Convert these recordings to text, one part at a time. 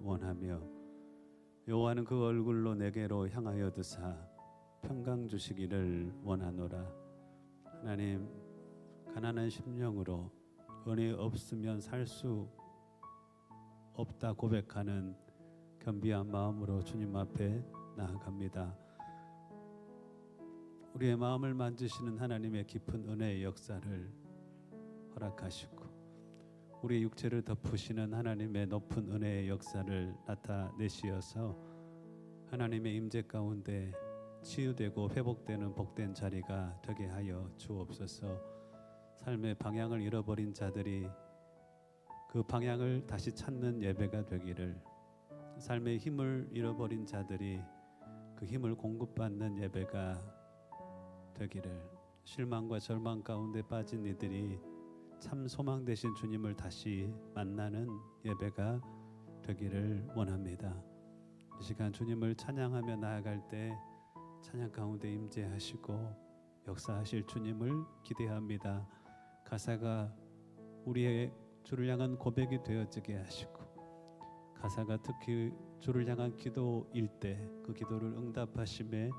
원하며 여호와는 그 얼굴로 내게로 향하여 드사 평강 주시기를 원하노라. 하나님, 가난한 심령으로 은혜 없으면 살 수 없다 고백하는 겸비한 마음으로 주님 앞에 나아갑니다. 우리의 마음을 만지시는 하나님의 깊은 은혜의 역사를 허락하시고 우리의 육체를 덮으시는 하나님의 높은 은혜의 역사를 나타내시어서 하나님의 임재 가운데 치유되고 회복되는 복된 자리가 되게 하여 주옵소서. 삶의 방향을 잃어버린 자들이 그 방향을 다시 찾는 예배가 되기를, 삶의 힘을 잃어버린 자들이 그 힘을 공급받는 예배가 되기를, 실망과 절망 가운데 빠진 이들이 참 소망 되신 주님을 다시 만나는 예배가 되기를 원합니다. 이 시간 주님을 찬양하며 나아갈 때 찬양 가운데 임재하시고 역사하실 주님을 기대합니다. 가사가 우리의 주를 향한 고백이 되어지게 하시고, 가사가 특히 주를 향한 기도일 때 그 기도를 응답하심에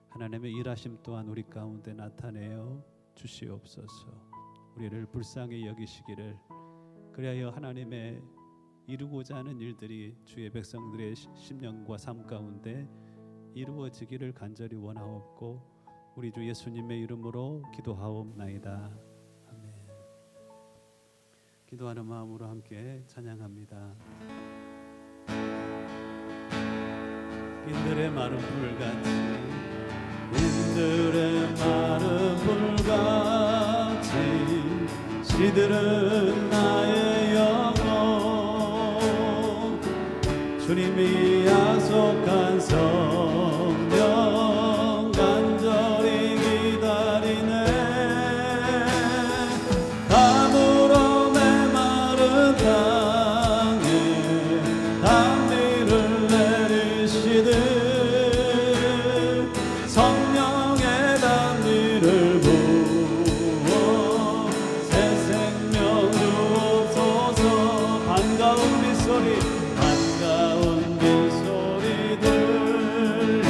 하나님의 일하심 또한 우리 가운데 나타내어 주시옵소서. 우리를 불쌍히 여기시기를, 그리하여 하나님의 이루고자 하는 일들이 주의 백성들의 심령과 삶 가운데 이루어지기를 간절히 원하옵고 우리 주 예수님의 이름으로 기도하옵나이다. 아멘. 기도하는 마음으로 함께 찬양합니다. 인들의 마른 불같이, 인들의 마른 불같이 시들은 나의 영혼, 주님이 약속한 성령 간절히 기다리네. 가물어 메마른 땅에 단비를 내리시듯 성령의 단비를 부어 새 생명 주옵소서. 반가운 빗소리, 반가운 빗소리 들려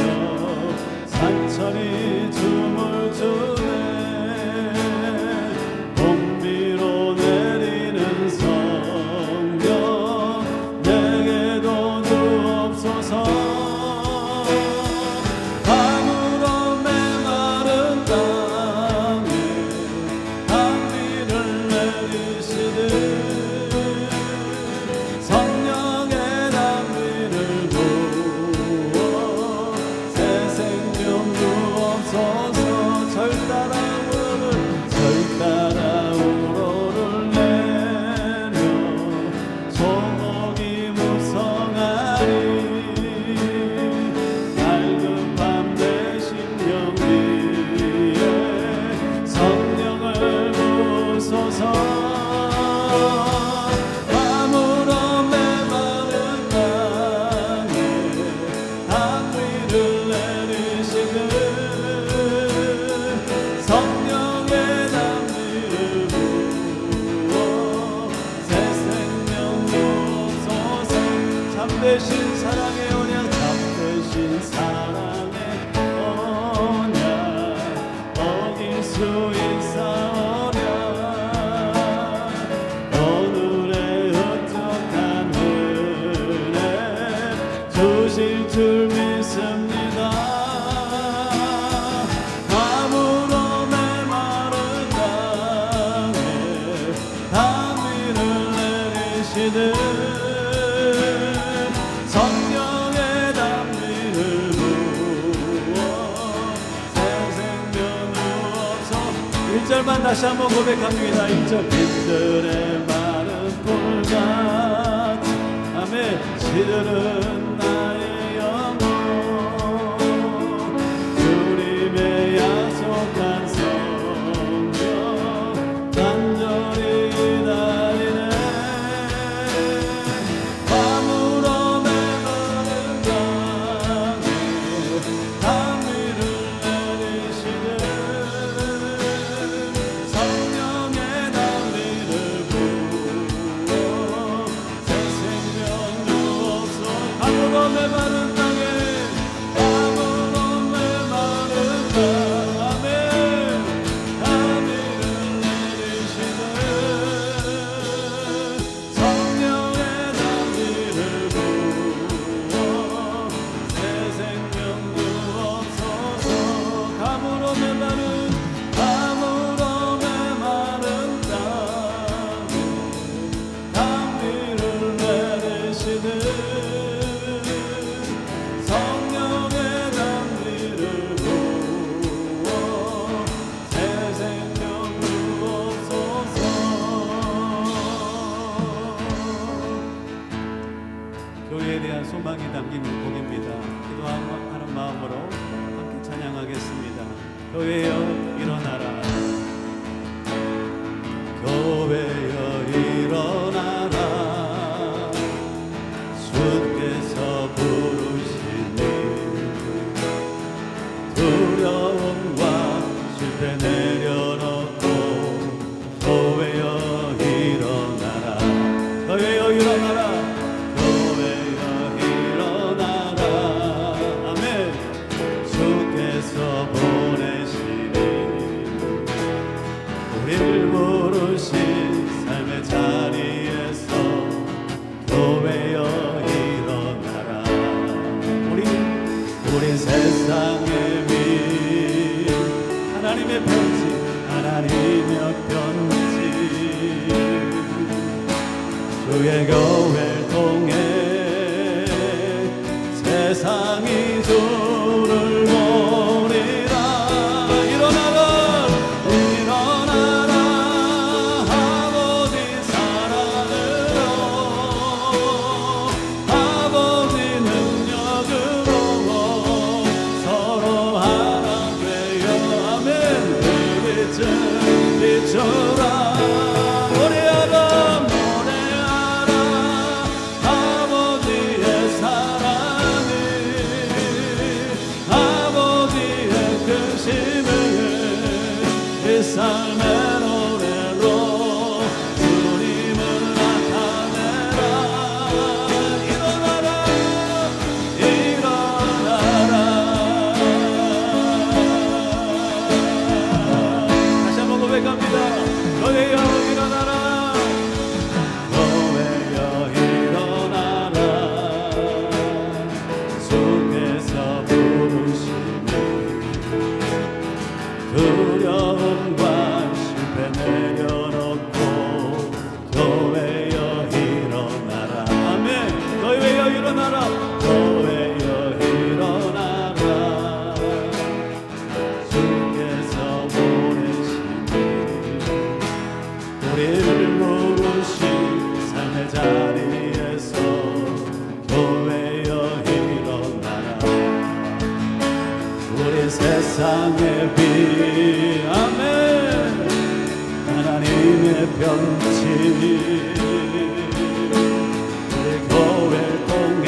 산천이 춤을 추네. 봄비로 내리는 성령 내게도 주옵소서. 가물어 메마른 땅에 단비를 내리시듯 성령의 단비를 부어 새 생명 주옵소서. 절 따라 우러를 내려 소목이 무성하리. 맑은 밤 내 심령 위에 성령을 부소서. 가물어 메마른 땅에 단비를 내리시듯 성령의 단비를 부어 새 생명 주옵소서. 참되신 사랑의 언약, 참되신 사랑의 언약 어길 수 있사오랴. 오늘의 흡족한 은혜 주실 줄 믿습니다. 가물어 메마른 땅에 단비를 내리시듯 성령의 단비를 부어 새 생명 주옵소서. 1절만 다시 한번 고백합니다. 1절. 인들의 마른 불같이, 아멘, 시들은 나의 영혼, 주님의 약속한 성령 간절히 기다리네. 가물어 메마른 땅에 단비를 내리시듯 성령의 단비를 부어 새 생명 주옵소서. 메마른 땅에 담으로 메마른 땅 아멘 담비를 내리시네 성령의 담비를 부어 새 생명 주옵소서 담으로 메마른 교회에 대한 소망이 담긴 곡입니다. 기도하는 마음으로 함께 찬양하겠습니다. 교회여 일어나라 교회여 일어나라 주께서 부르시니 두려움과 실패 내려놓고 교회여 일어나라 교회여 일어나라 보내시니 우리를 부르신 삶의 자리에서 교회여 일어나라 우리 세상의 빛 하나님의 편지 하나님의 편지 주의 교회를 통해 세상이 주를 보리라 일어나라 일어나라 아버지 사랑으로 아버지 능력으로 서로 하나 되어 아멘 그 빛을 비춰라 노래하라 아버지의 사랑이 아버지의 크심을 이 삶의 노래로 주님을 나타내라 일어나라 일어나라 다시 한번 고백합니다 교회여 일어나라 교회여 일어나라 주께서 부르시니 두려움과 실패 내려놓고 교회여 일어나라 아멘 교회여 일어나라 교회여 일어나라 주께서 보내시니 우리를 부르신 삶의 자리에서 교회여 일어나라 우리 세상의 빛 아멘 하나님의 편지 우리 교회를 통해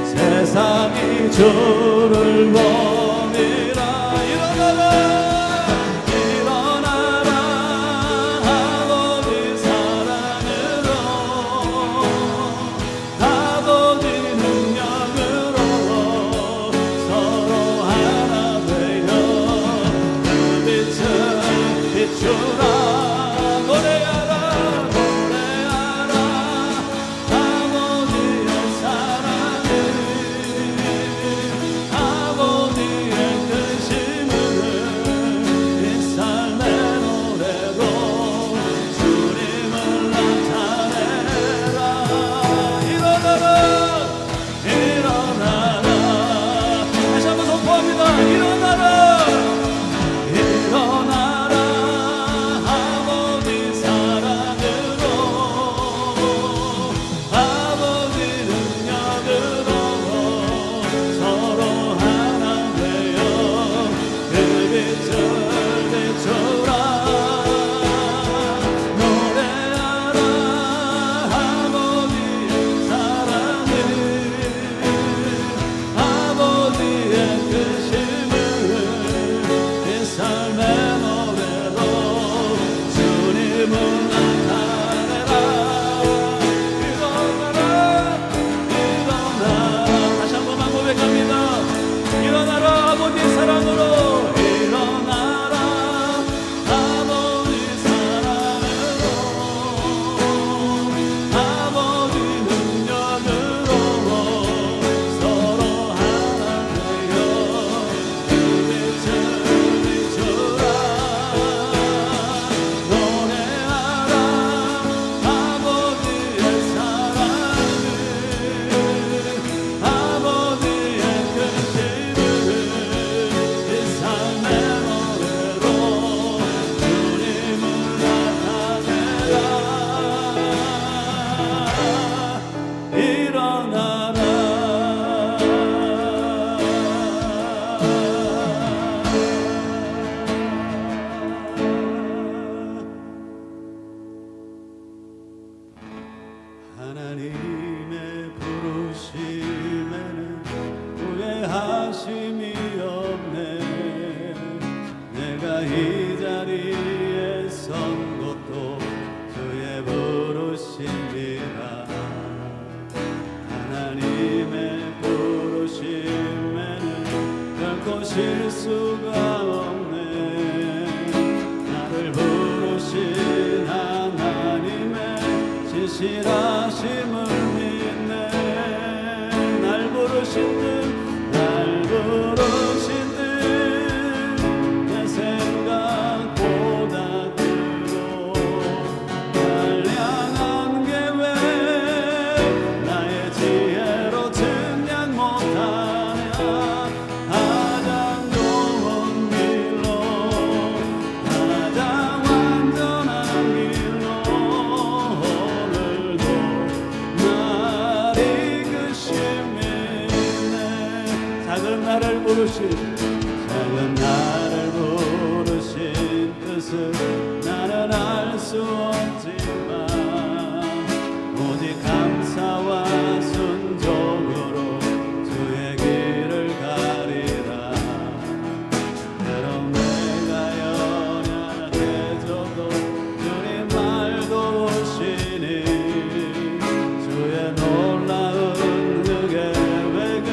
세상이 주를 보니라 일어나라 일어나라 아버지 사랑으로 아버지 능력으로 서로 하나 되어 그 빛을 비추라 노래하라 노래하라 아버지의 사랑을 아버지 쉴 수가 없네. 나를 부르신 하나님의 진실하심을 믿네. 날 부르신 듯 내 생각보다 크고 날 향한 계획 나의 지혜로 측량 못하냐. 가장 좋은 길로 가장 완전한 길로 오늘도 날 이끄심이네. 작은 나를 부르신 뜻을 나는 알 수 없지만 오직 감사와 순종으로 주의 길을 가리라. 때론 내가 연약해져도 주님 말도 오시니 주의 놀라운 그 계획을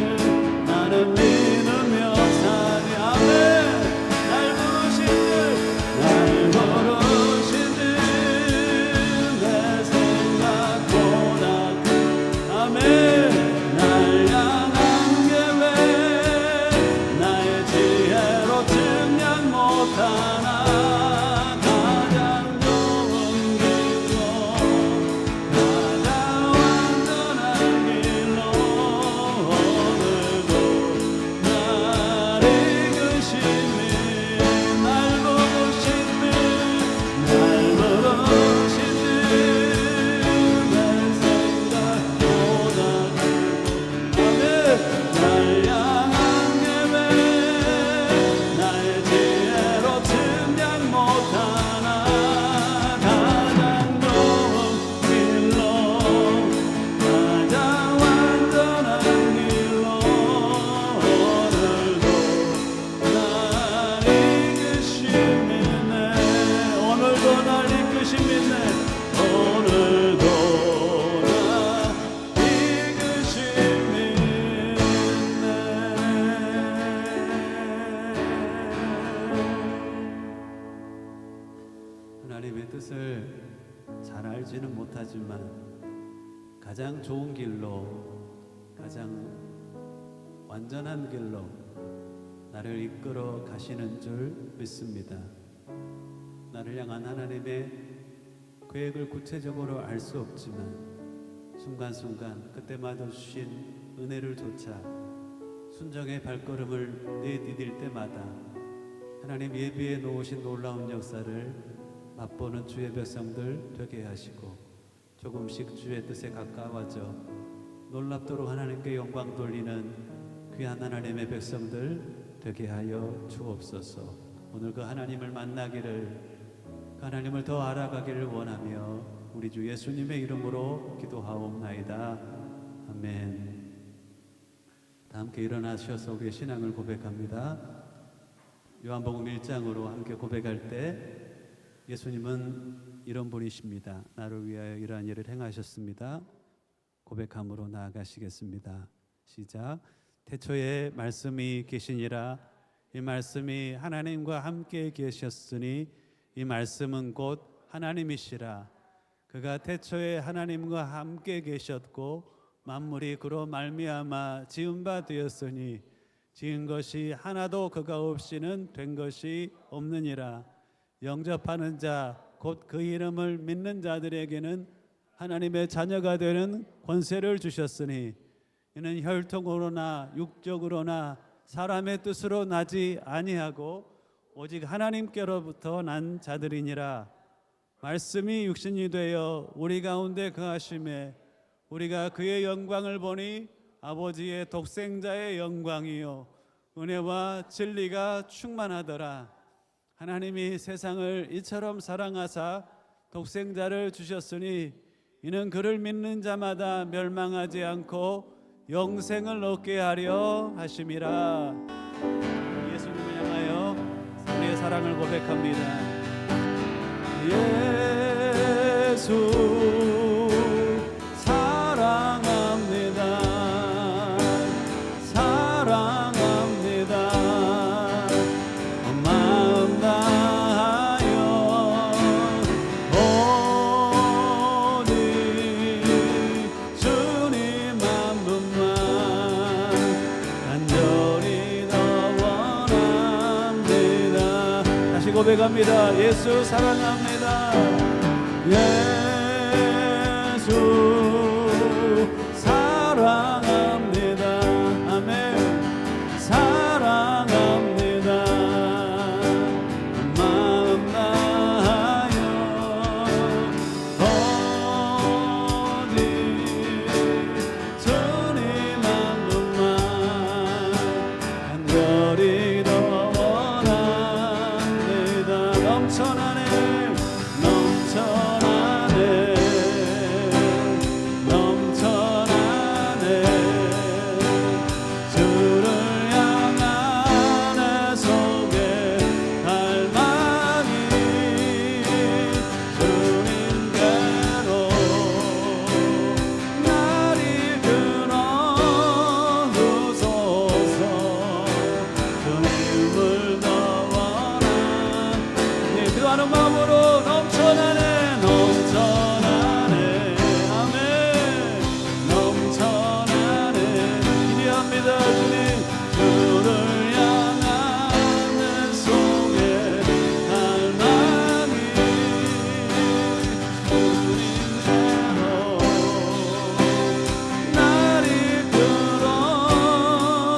나는 믿으며 사니. 아멘. 날 부르신 듯 내 생각보다 아멘. 날 향한 계획 나의 지혜로 측량 못하나. 가장 좋은 길로 가장 완전한 길로 오늘도 날 이끄심이. 날 부르신 듯 내 생각보다 아멘. 날 향한 계획 나의 지혜로 측량 못하나. 가장 좋은 길로 가장 완전한 길로 오늘도 날 이끄심이네. 오늘도 날 이끄심이네. 오늘도 날 이끄심이네. 하나님의 뜻을 잘 알지는 못하지만 가장 좋은 길로 가장 완전한 길로 나를 이끌어 가시는 줄 믿습니다. 나를 향한 하나님의 계획을 구체적으로 알 수 없지만 순간순간 그때마다 주신 은혜를 조차 순정의 발걸음을 내디딜 때마다 하나님 예비해 놓으신 놀라운 역사를 맛보는 주의 백성들 되게 하시고 조금씩 주의 뜻에 가까워져 놀랍도록 하나님께 영광 돌리는 귀한 하나님의 백성들 되게 하여 주옵소서. 오늘 그 하나님을 만나기를, 그 하나님을 더 알아가기를 원하며 우리 주 예수님의 이름으로 기도하옵나이다. 아멘. 다 함께 일어나셔서 우리의 신앙을 고백합니다. 요한복음 1장으로 함께 고백할 때 예수님은 이런 분이십니다. 나를 위하여 이러한 일을 행하셨습니다. 고백함으로 나아가시겠습니다. 시작. 태초에 말씀이 계시니라. 이 말씀이 하나님과 함께 계셨으니 이 말씀은 곧 하나님이시라. 그가 태초에 하나님과 함께 계셨고 만물이 그로 말미암아 지은 바 되었으니 지은 것이 하나도 그가 없이는 된 것이 없느니라. 영접하는 자 곧 그 이름을 믿는 자들에게는 하나님의 자녀가 되는 권세를 주셨으니 이는 혈통으로나 육적으로나 사람의 뜻으로 나지 아니하고 오직 하나님께로부터 난 자들이니라. 말씀이 육신이 되어 우리 가운데 거하심에 우리가 그의 영광을 보니 아버지의 독생자의 영광이요 은혜와 진리가 충만하더라. 하나님이 세상을 이처럼 사랑하사 독생자를 주셨으니 이는 그를 믿는 자마다 멸망하지 않고 영생을 얻게 하려 하심이라. 예수님을 향하여 우리의 사랑을 고백합니다. 예수 사랑합니다. 사랑합니다. 고백합니다. 예수 사랑합니다. 예수 사랑합니다. 아멘. 사랑합니다. 마음 다하여 오직 주님 한 분만 간절히 더 원합니다. 넘쳐나네 넘쳐나네 넘쳐나네 주를 향한 내 속에 갈망이 주님께로 날 이끌어 주소서. 주님을 더 원하네. 기도하는 마음으로 넘쳐나네 넘쳐나네 아멘 넘쳐나네 기대합니다. 주님 주를 향한 내 속에 갈망이 주님께로 날 이끌어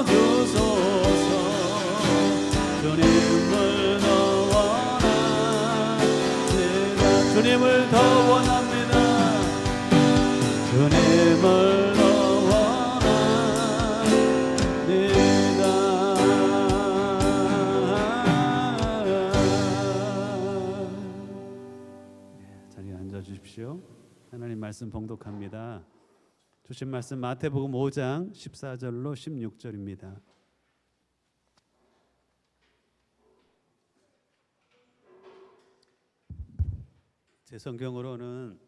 주소서. 주님을 더 원합니다. 주님을 더 원합니다. 주님을 더 원합니다. 자리에 앉아 주십시오. 하나님 말씀 봉독합니다. 주신 말씀 마태복음 5장 14절로 16절입니다. 제 성경으로는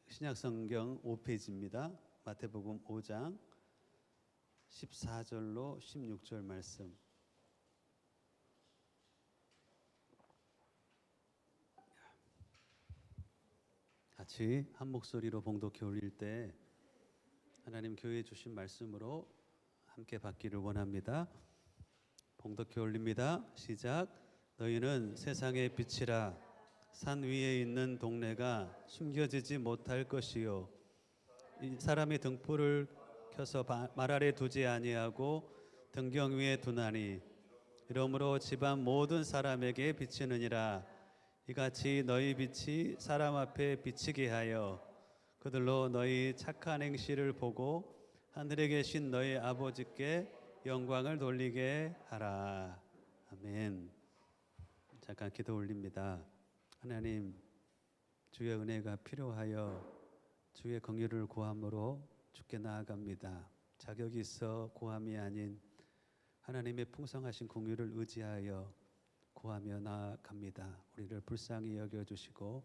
신약성경 5페이지입니다. 마태복음 5장 14절로 16절 말씀. 같이 한 목소리로 봉독해 올릴 때 하나님 교회에 주신 말씀으로 함께 받기를 원합니다. 봉독해 올립니다. 시작. 너희는 세상의 빛이라. 산 위에 있는 동네가 숨겨지지 못할 것이요 이 사람이 등불을 켜서 말 아래 두지 아니하고 등경 위에 두나니 이러므로 집안 모든 사람에게 비치느니라. 이같이 너희 빛이 사람 앞에 비치게 하여 그들로 너희 착한 행실을 보고 하늘에 계신 너희 아버지께 영광을 돌리게 하라. 아멘. 잠깐 기도 올립니다. 하나님, 주의 은혜가 필요하여 주의 긍휼을 구함으로 주께 나아갑니다. 자격이 있어 구함이 아닌 하나님의 풍성하신 긍휼을 의지하여 구하며 나아갑니다. 우리를 불쌍히 여겨주시고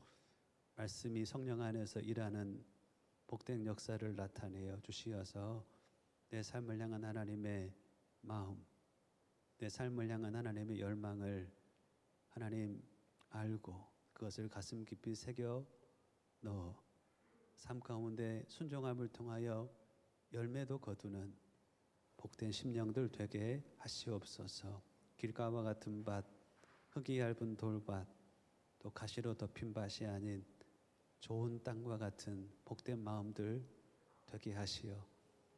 말씀이 성령 안에서 일하는 복된 역사를 나타내어 주시어서 내 삶을 향한 하나님의 마음, 내 삶을 향한 하나님의 열망을 하나님 알고 그것을 가슴 깊이 새겨 넣어 삶 가운데 순종함을 통하여 열매도 거두는 복된 심령들 되게 하시옵소서. 길가와 같은 밭, 흙이 얇은 돌밭, 또 가시로 덮인 밭이 아닌 좋은 땅과 같은 복된 마음들 되게 하시어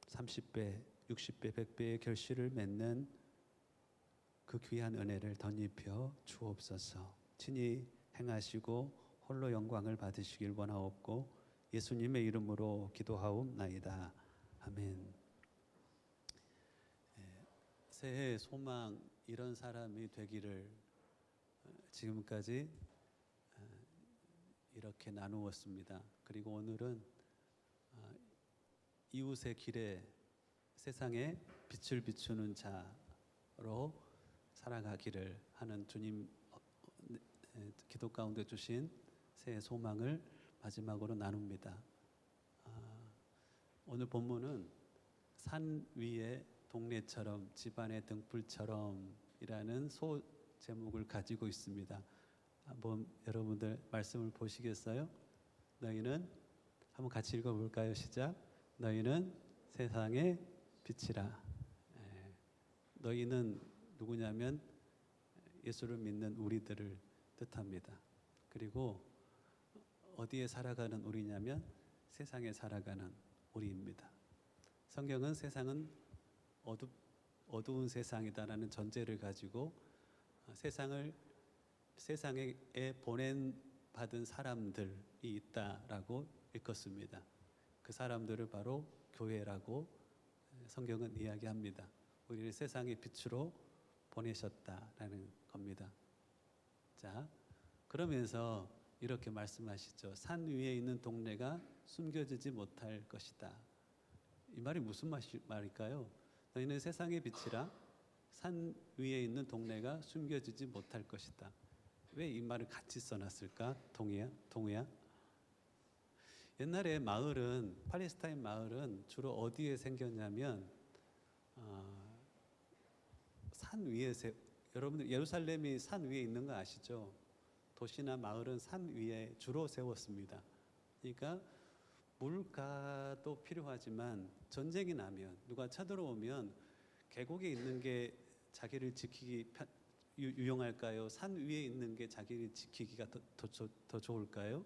30배, 60배, 100배의 결실을 맺는 그 귀한 은혜를 덧입혀 주옵소서. 친히 행하시고 홀로 영광을 받으시길 원하옵고 예수님의 이름으로 기도하옵나이다. 아멘. 새해 소망 이런 사람이 되기를 지금까지 이렇게 나누었습니다. 그리고 오늘은 이웃의 길에 세상에 빛을 비추는 자로 살아가기를 하는 주님 기도 가운데 주신 새해 소망을 마지막으로 나눕니다. 오늘 본문은 산 위의 동네처럼 집안의 등불처럼 이라는 소 제목을 가지고 있습니다. 한번 여러분들 말씀을 보시겠어요? 너희는 한번 같이 읽어볼까요? 시작. 너희는 세상의 빛이라. 너희는 누구냐면 예수를 믿는 우리들을 뜻합니다. 그리고 어디에 살아가는 우리냐면 세상에 살아가는 우리입니다. 성경은 세상은 어두운 세상이다라는 전제를 가지고 세상에 받은 사람들이 있다라고 일컫습니다. 그 사람들을 바로 교회라고 성경은 이야기합니다. 우리를 세상의 빛으로 보내셨다라는 겁니다. 자, 그러면서 이렇게 말씀하시죠. 산 위에 있는 동네가 숨겨지지 못할 것이다. 이 말이 무슨 말일까요? 너희는 세상의 빛이라 산 위에 있는 동네가 숨겨지지 못할 것이다. 왜 이 말을 같이 써놨을까? 동우야? 옛날에 팔레스타인 마을은 주로 어디에 생겼냐면 산 위에 여러분들 예루살렘이 산 위에 있는 거 아시죠? 도시나 마을은 산 위에 주로 세웠습니다. 그러니까 물가도 필요하지만 전쟁이 나면 누가 쳐들어오면 계곡에 있는 게 자기를 지키기 유용할까요? 산 위에 있는 게 자기를 지키기가 더 좋을까요?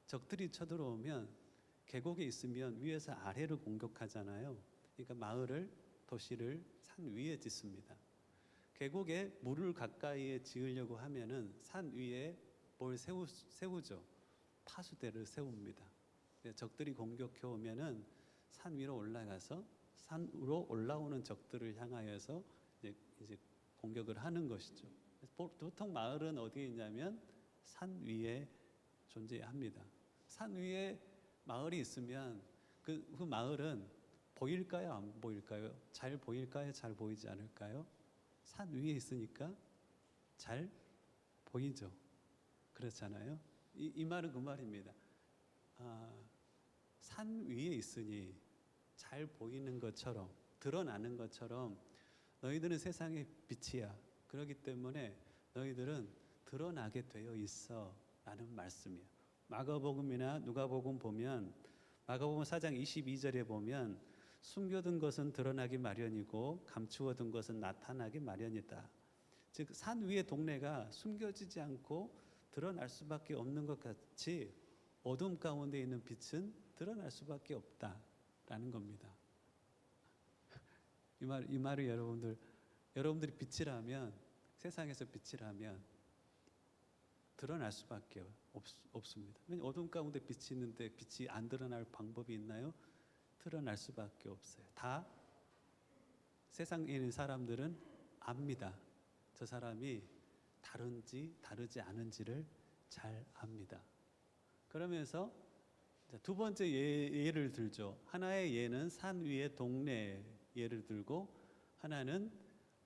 적들이 쳐들어오면 계곡에 있으면 위에서 아래로 공격하잖아요. 그러니까 도시를 산 위에 짓습니다. 계곡에 물을 가까이에 지으려고 하면은 산 위에 뭘 세우죠. 파수대를 세웁니다. 적들이 공격해 오면은 산 위로 올라가서 산으로 올라오는 적들을 향하여서 이제 공격을 하는 것이죠. 보통 마을은 어디에 있냐면 산 위에 존재합니다. 산 위에 마을이 있으면 그 마을은 보일까요? 안 보일까요? 잘 보일까요? 잘 보이지 않을까요? 산 위에 있으니까 잘 보이죠. 그렇잖아요. 이 말은 그 말입니다. 산 위에 있으니 잘 보이는 것처럼 드러나는 것처럼 너희들은 세상의 빛이야. 그렇기 때문에 너희들은 드러나게 되어 있어 라는 말씀이야. 마가복음이나 누가복음 보면 마가복음 4장 22절에 보면 숨겨둔 것은 드러나기 마련이고 감추어둔 것은 나타나기 마련이다. 즉 산 위의 동네가 숨겨지지 않고 드러날 수밖에 없는 것 같이 어둠 가운데 있는 빛은 드러날 수밖에 없다라는 겁니다. 이 말을 여러분들이 빛이라면 세상에서 빛이라면 드러날 수밖에 없습니다. 어둠 가운데 빛이 있는데 빛이 안 드러날 방법이 있나요? 드러날 수밖에 없어요. 다 세상에 있는 사람들은 압니다. 저 사람이 다른지 다르지 않은지를 잘 압니다. 그러면서 두 번째 예를 들죠. 하나의 예는 산 위의 동네 예를 들고 하나는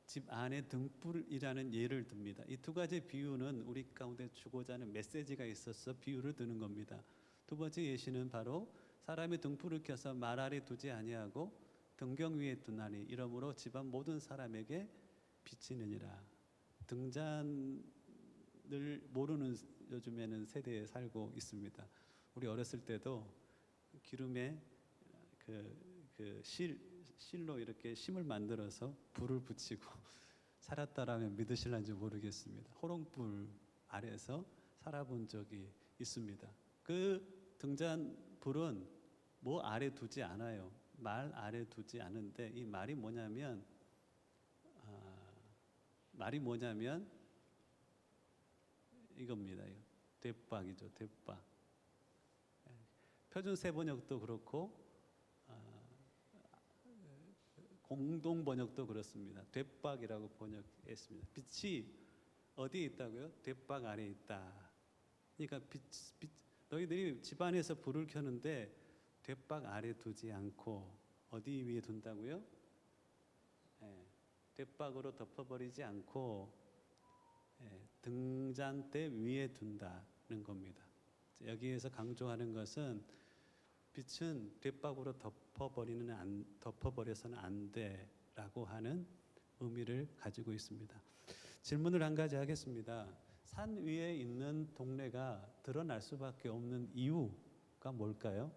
집 안에 등불이라는 예를 듭니다. 이 두 가지 비유는 우리 가운데 주고자 하는 메시지가 있어서 비유를 드는 겁니다. 두 번째 예시는 바로 사람이 등불을 켜서 말 아래 두지 아니하고 등경 위에 두나니 이러므로 집안 모든 사람에게 비치느니라. 등잔을 모르는 요즘에는 세대에 살고 있습니다. 우리 어렸을 때도 기름에 실로 이렇게 심을 만들어서 불을 붙이고 살았다라면 믿으실런지 모르겠습니다. 호롱불 아래서 살아본 적이 있습니다. 그 등잔불은 뭐 아래 두지 않아요. 말 아래 두지 않은데 이 말이 뭐냐면 이겁니다. 대박이죠. 대박. 표준 세번역도 그렇고 공동 번역도 그렇습니다. 대박이라고 번역했습니다. 빛이 어디에 있다고요? 대박 아래에 있다. 그러니까 너희들이 집안에서 불을 켜는데 대박 아래 두지 않고 어디 위에 둔다고요? 대박으로 덮어버리지 않고 등잔대 위에 둔다는 겁니다. 여기에서 강조하는 것은 빛은 대박으로 덮어버려서는 안 돼라고 하는 의미를 가지고 있습니다. 질문을 한 가지 하겠습니다. 산 위에 있는 동네가 드러날 수밖에 없는 이유가 뭘까요?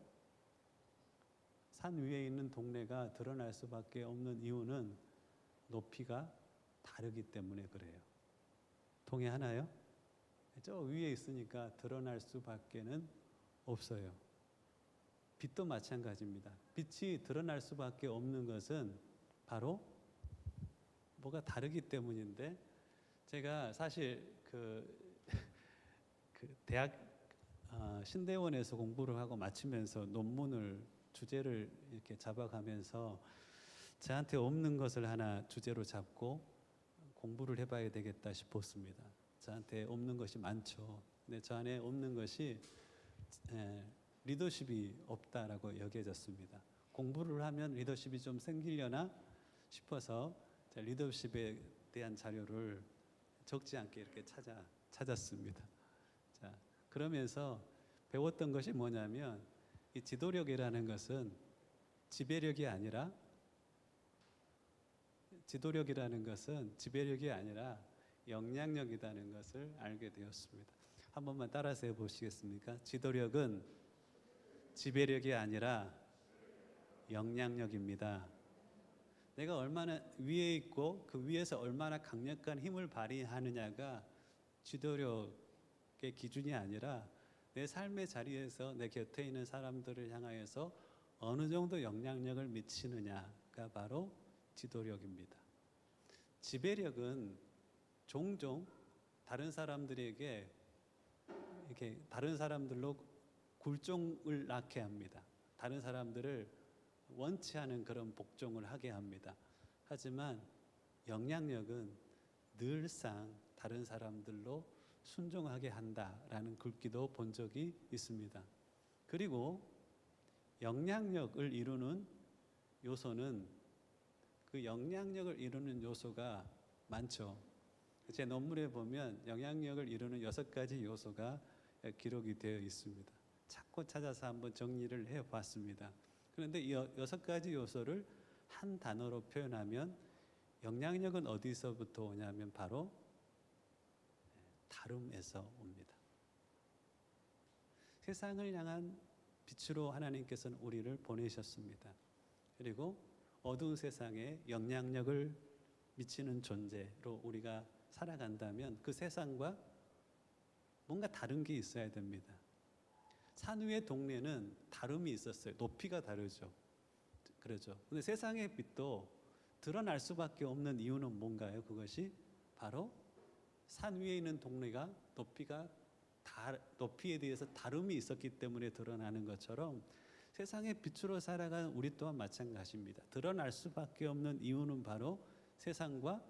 산 위에 있는 동네가 드러날 수밖에 없는 이유는 높이가 다르기 때문에 그래요. 동의하나요? 저 위에 있으니까 드러날 수밖에는 없어요. 빛도 마찬가지입니다. 빛이 드러날 수밖에 없는 것은 바로 뭐가 다르기 때문인데, 제가 사실 그 대학 신대원에서 공부를 하고 마치면서 논문을 주제를 이렇게 잡아가면서 저한테 없는 것을 하나 주제로 잡고 공부를 해봐야 되겠다 싶었습니다. 저한테 없는 것이 많죠. 근데 저 안에 없는 것이 리더십이 없다라고 여겨졌습니다. 공부를 하면 리더십이 좀 생기려나 싶어서 리더십에 대한 자료를 적지 않게 이렇게 찾았습니다. 자, 그러면서 배웠던 것이 뭐냐면, 이 지도력이라는 것은 지배력이 아니라 영향력이라는 것을 알게 되었습니다. 한 번만 따라서 해보시겠습니까? 지도력은 지배력이 아니라 영향력입니다. 내가 얼마나 위에 있고 그 위에서 얼마나 강력한 힘을 발휘하느냐가 지도력의 기준이 아니라 내 삶의 자리에서 내 곁에 있는 사람들을 향하여서 어느 정도 영향력을 미치느냐가 바로 지도력입니다. 지배력은 종종 다른 사람들에게 이렇게 다른 사람들로 굴종을 낳게 합니다. 다른 사람들을 원치 않은 그런 복종을 하게 합니다. 하지만 영향력은 늘상 다른 사람들로 순종하게 한다라는 글귀도 본 적이 있습니다. 그리고 영향력을 이루는 요소는, 그 영향력을 이루는 요소가 많죠. 제 논문에 보면 영향력을 이루는 6가지 요소가 기록이 되어 있습니다. 찾고 찾아서 한번 정리를 해봤습니다. 그런데 이 6가지 요소를 한 단어로 표현하면 영향력은 어디서부터 오냐면 바로 다름에서 옵니다. 세상을 향한 빛으로 하나님께서는 우리를 보내셨습니다. 그리고 어두운 세상에 영향력을 미치는 존재로 우리가 살아간다면 그 세상과 뭔가 다른 게 있어야 됩니다. 산 위의 동네는 다름이 있었어요. 높이가 다르죠. 그렇죠. 근데 세상의 빛도 드러날 수밖에 없는 이유는 뭔가요? 그것이 바로 산 위에 있는 동네가 높이에 대해서 다름이 있었기 때문에 드러나는 것처럼 세상의 빛으로 살아가는 우리 또한 마찬가지입니다. 드러날 수밖에 없는 이유는 바로 세상과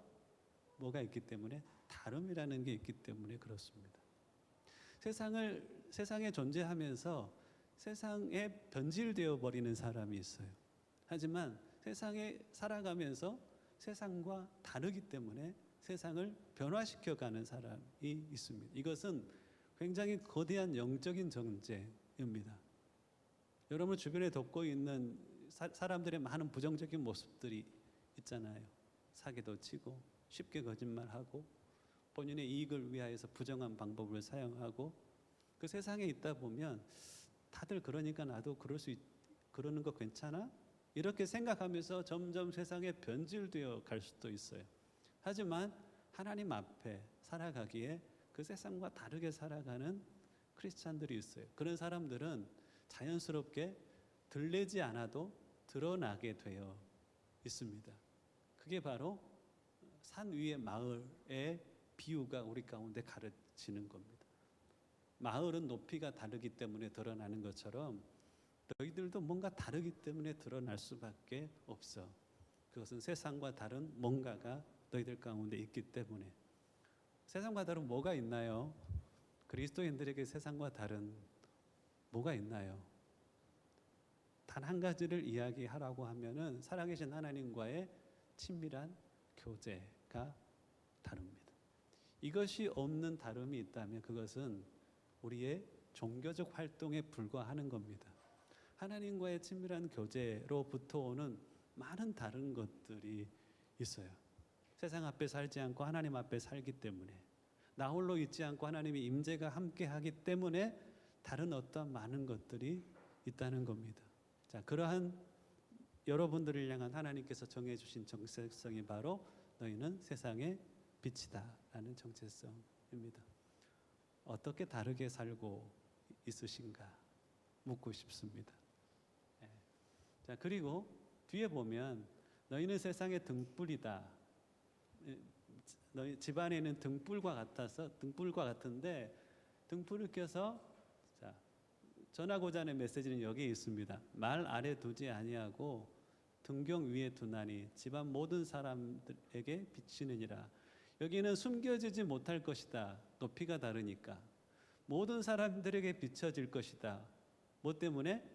뭐가 있기 때문에, 다름이라는 게 있기 때문에 그렇습니다. 세상에 존재하면서 세상에 변질되어 버리는 사람이 있어요. 하지만 세상에 살아가면서 세상과 다르기 때문에 세상을 변화시켜 가는 사람이 있습니다. 이것은 굉장히 거대한 영적인 존재입니다. 여러분 주변에 덮고 있는 사람들의 많은 부정적인 모습들이 있잖아요. 사기도 치고 쉽게 거짓말하고 본인의 이익을 위하여서 부정한 방법을 사용하고, 그 세상에 있다 보면 다들 그러니까 나도 그러는 거 괜찮아? 이렇게 생각하면서 점점 세상에 변질되어 갈 수도 있어요. 하지만 하나님 앞에 살아가기에 그 세상과 다르게 살아가는 크리스찬들이 있어요. 그런 사람들은 자연스럽게 들리지 않아도 드러나게 되어 있습니다. 그게 바로 산 위의 마을의 비유가 우리 가운데 가르치는 겁니다. 마을은 높이가 다르기 때문에 드러나는 것처럼 너희들도 뭔가 다르기 때문에 드러날 수밖에 없어. 그것은 세상과 다른 뭔가가 너희들 가운데 있기 때문에. 세상과 다른 뭐가 있나요? 그리스도인들에게 세상과 다른 뭐가 있나요? 단 한 가지를 이야기하라고 하면은 살아계신 하나님과의 친밀한 교제가 다릅니다. 이것이 없는 다름이 있다면 그것은 우리의 종교적 활동에 불과하는 겁니다. 하나님과의 친밀한 교제로부터 오는 많은 다른 것들이 있어요. 세상 앞에 살지 않고 하나님 앞에 살기 때문에, 나 홀로 있지 않고 하나님의 임재가 함께하기 때문에 다른 어떤 많은 것들이 있다는 겁니다. 자, 그러한 여러분들을 향한 하나님께서 정해주신 정체성이 바로 너희는 세상의 빛이다라는 정체성입니다. 어떻게 다르게 살고 있으신가 묻고 싶습니다. 예. 자, 그리고 뒤에 보면 너희는 세상의 등불이다. 너희 집안에는 등불과 같은데 등불을 켜서 자, 전하고자 하는 메시지는 여기에 있습니다. 말 아래 두지 아니하고 등경 위에 두나니 집안 모든 사람들에게 비치느니라. 여기는 숨겨지지 못할 것이다. 높이가 다르니까 모든 사람들에게 비춰질 것이다. 뭐 때문에?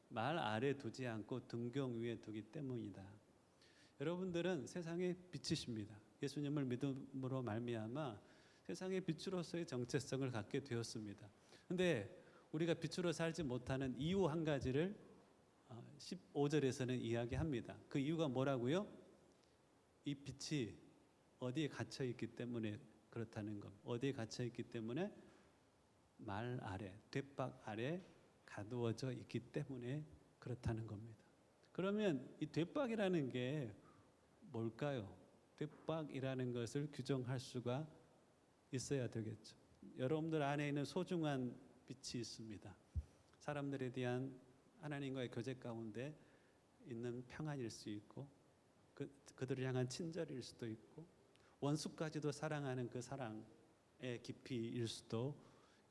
말 아래 두지 않고 등경 위에 두기 때문이다. 여러분들은 세상의 빛이십니다. 예수님을 믿음으로 말미암아 세상의 빛으로서의 정체성을 갖게 되었습니다. 근데 우리가 빛으로 살지 못하는 이유 한 가지를 15절에서는 이야기합니다. 그 이유가 뭐라고요? 이 빛이 어디에 갇혀 있기 때문에 그렇다는 것. 어디에 갇혀 있기 때문에? 말 아래, 돛박 아래 가두어져 있기 때문에 그렇다는 겁니다. 그러면 이 돛박이라는 게 뭘까요? 돛박이라는 것을 규정할 수가 있어야 되겠죠. 여러분들 안에 있는 소중한 빛이 있습니다. 사람들에 대한 하나님과의 교제 가운데 있는 평안일 수 있고 그들을 향한 친절일 수도 있고 원수까지도 사랑하는 그 사랑의 깊이일 수도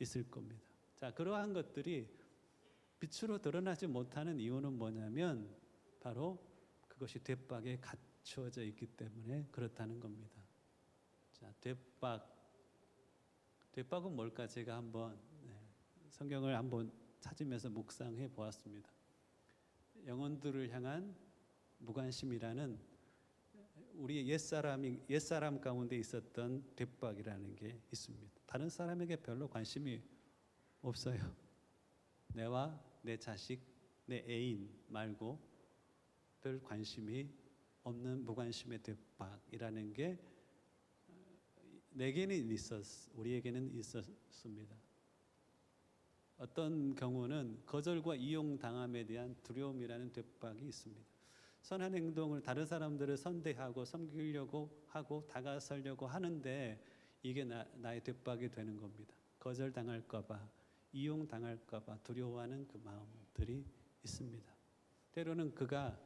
있을 겁니다. 자, 그러한 것들이 빛으로 드러나지 못하는 이유는 뭐냐면 바로 그것이 돛박에 갇혀져 있기 때문에 그렇다는 겁니다. 자, 돛박은 뭘까? 제가 한번 성경을 한번 찾으면서 묵상해 보았습니다. 영혼들을 향한 무관심이라는 우리의 옛사람 가운데 있었던 돛박이라는 게 있습니다. 다른 사람에게 별로 관심이 없어요. 내와 내 자식, 내 애인 말고 별 관심이 없는 무관심의 돛박이라는 게 내게는 우리에게는 있었습니다. 어떤 경우는 거절과 이용당함에 대한 두려움이라는 돛박이 있습니다. 선한 행동을 다른 사람들을 선대하고 섬기려고 하고 다가서려고 하는데 이게 나의 돛박이 되는 겁니다. 거절당할까 봐, 이용당할까 봐 두려워하는 그 마음들이 있습니다. 때로는 그가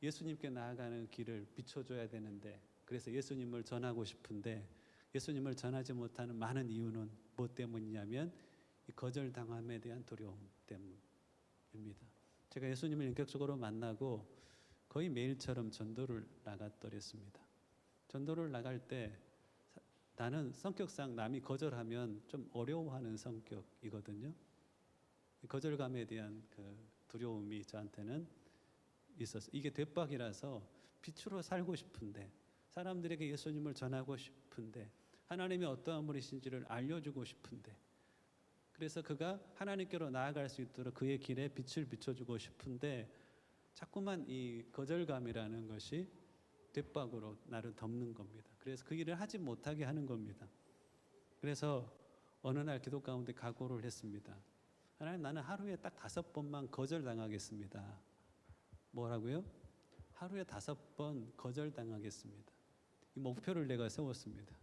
예수님께 나아가는 길을 비춰줘야 되는데 그래서 예수님을 전하고 싶은데 예수님을 전하지 못하는 많은 이유는 뭐 때문이냐면 이 거절당함에 대한 두려움 때문입니다. 제가 예수님을 인격적으로 만나고 거의 매일처럼 전도를 나갔더랬습니다. 전도를 나갈 때 나는 성격상 남이 거절하면 좀 어려워하는 성격이거든요. 거절감에 대한 그 두려움이 저한테는 있었어요. 이게 돛박이라서 빛으로 살고 싶은데 사람들에게 예수님을 전하고 싶은데 하나님이 어떠한 분이신지를 알려주고 싶은데 그래서 그가 하나님께로 나아갈 수 있도록 그의 길에 빛을 비춰주고 싶은데 자꾸만 이 거절감이라는 것이 돛박으로 나를 덮는 겁니다. 그래서 그 일을 하지 못하게 하는 겁니다. 그래서 어느 날 기도 가운데 각오를 했습니다. 하나님, 나는 하루에 딱 5번만 거절당하겠습니다. 뭐라고요? 하루에 5번 거절당하겠습니다. 이 목표를 내가 세웠습니다.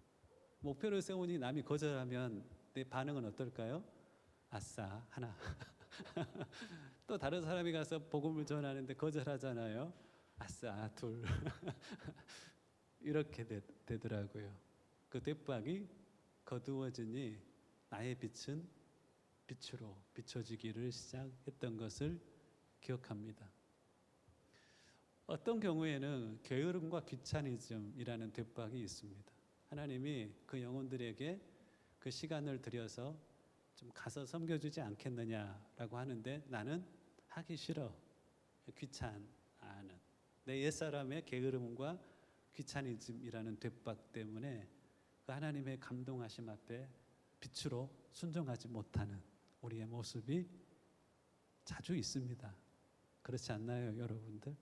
목표를 세우니 남이 거절하면 내 반응은 어떨까요? 아싸, 하나. 또 다른 사람이 가서 복음을 전하는데 거절하잖아요. 아싸, 둘. 이렇게 되더라고요. 그 돛박이 거두어지니 나의 빛은 빛으로 비춰지기를 시작했던 것을 기억합니다. 어떤 경우에는 게으름과 귀차니즘이라는 돛박이 있습니다. 하나님이 그 영혼들에게 그 시간을 들여서 좀 가서 섬겨주지 않겠느냐라고 하는데 나는 하기 싫어. 귀찮아는. 내 옛사람의 게으름과 귀차니즘이라는 돛박 때문에 그 하나님의 감동하심 앞에 빛으로 순종하지 못하는 우리의 모습이 자주 있습니다. 그렇지 않나요, 여러분들?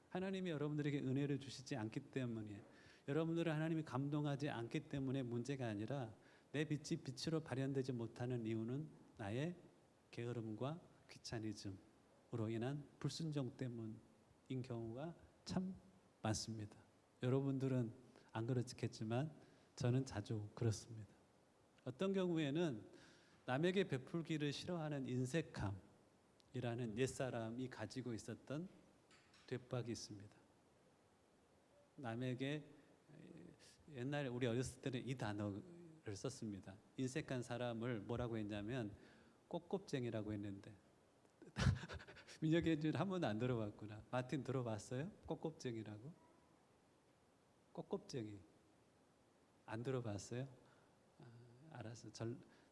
하나님이 여러분들에게 은혜를 주시지 않기 때문에 여러분들을 하나님이 감동하지 않기 때문에 문제가 아니라 내 빛이 빛으로 발현되지 못하는 이유는 나의 게으름과 귀차니즘으로 인한 불순종 때문인 경우가 참 많습니다. 여러분들은 안 그렇겠지만 저는 자주 그렇습니다. 어떤 경우에는 남에게 베풀기를 싫어하는 인색함이라는 옛사람이 가지고 있었던 되박이 있습니다. 남에게 옛날에 우리 어렸을 때는 이 단어를 썼습니다. 인색한 사람을 뭐라고 했냐면 꼬껍쟁이라고 했는데 민혁이 한 번도 안 들어봤구나. 마틴 들어봤어요? 꼬껍쟁이라고? 꼬껍쟁이 안 들어봤어요? 알았어.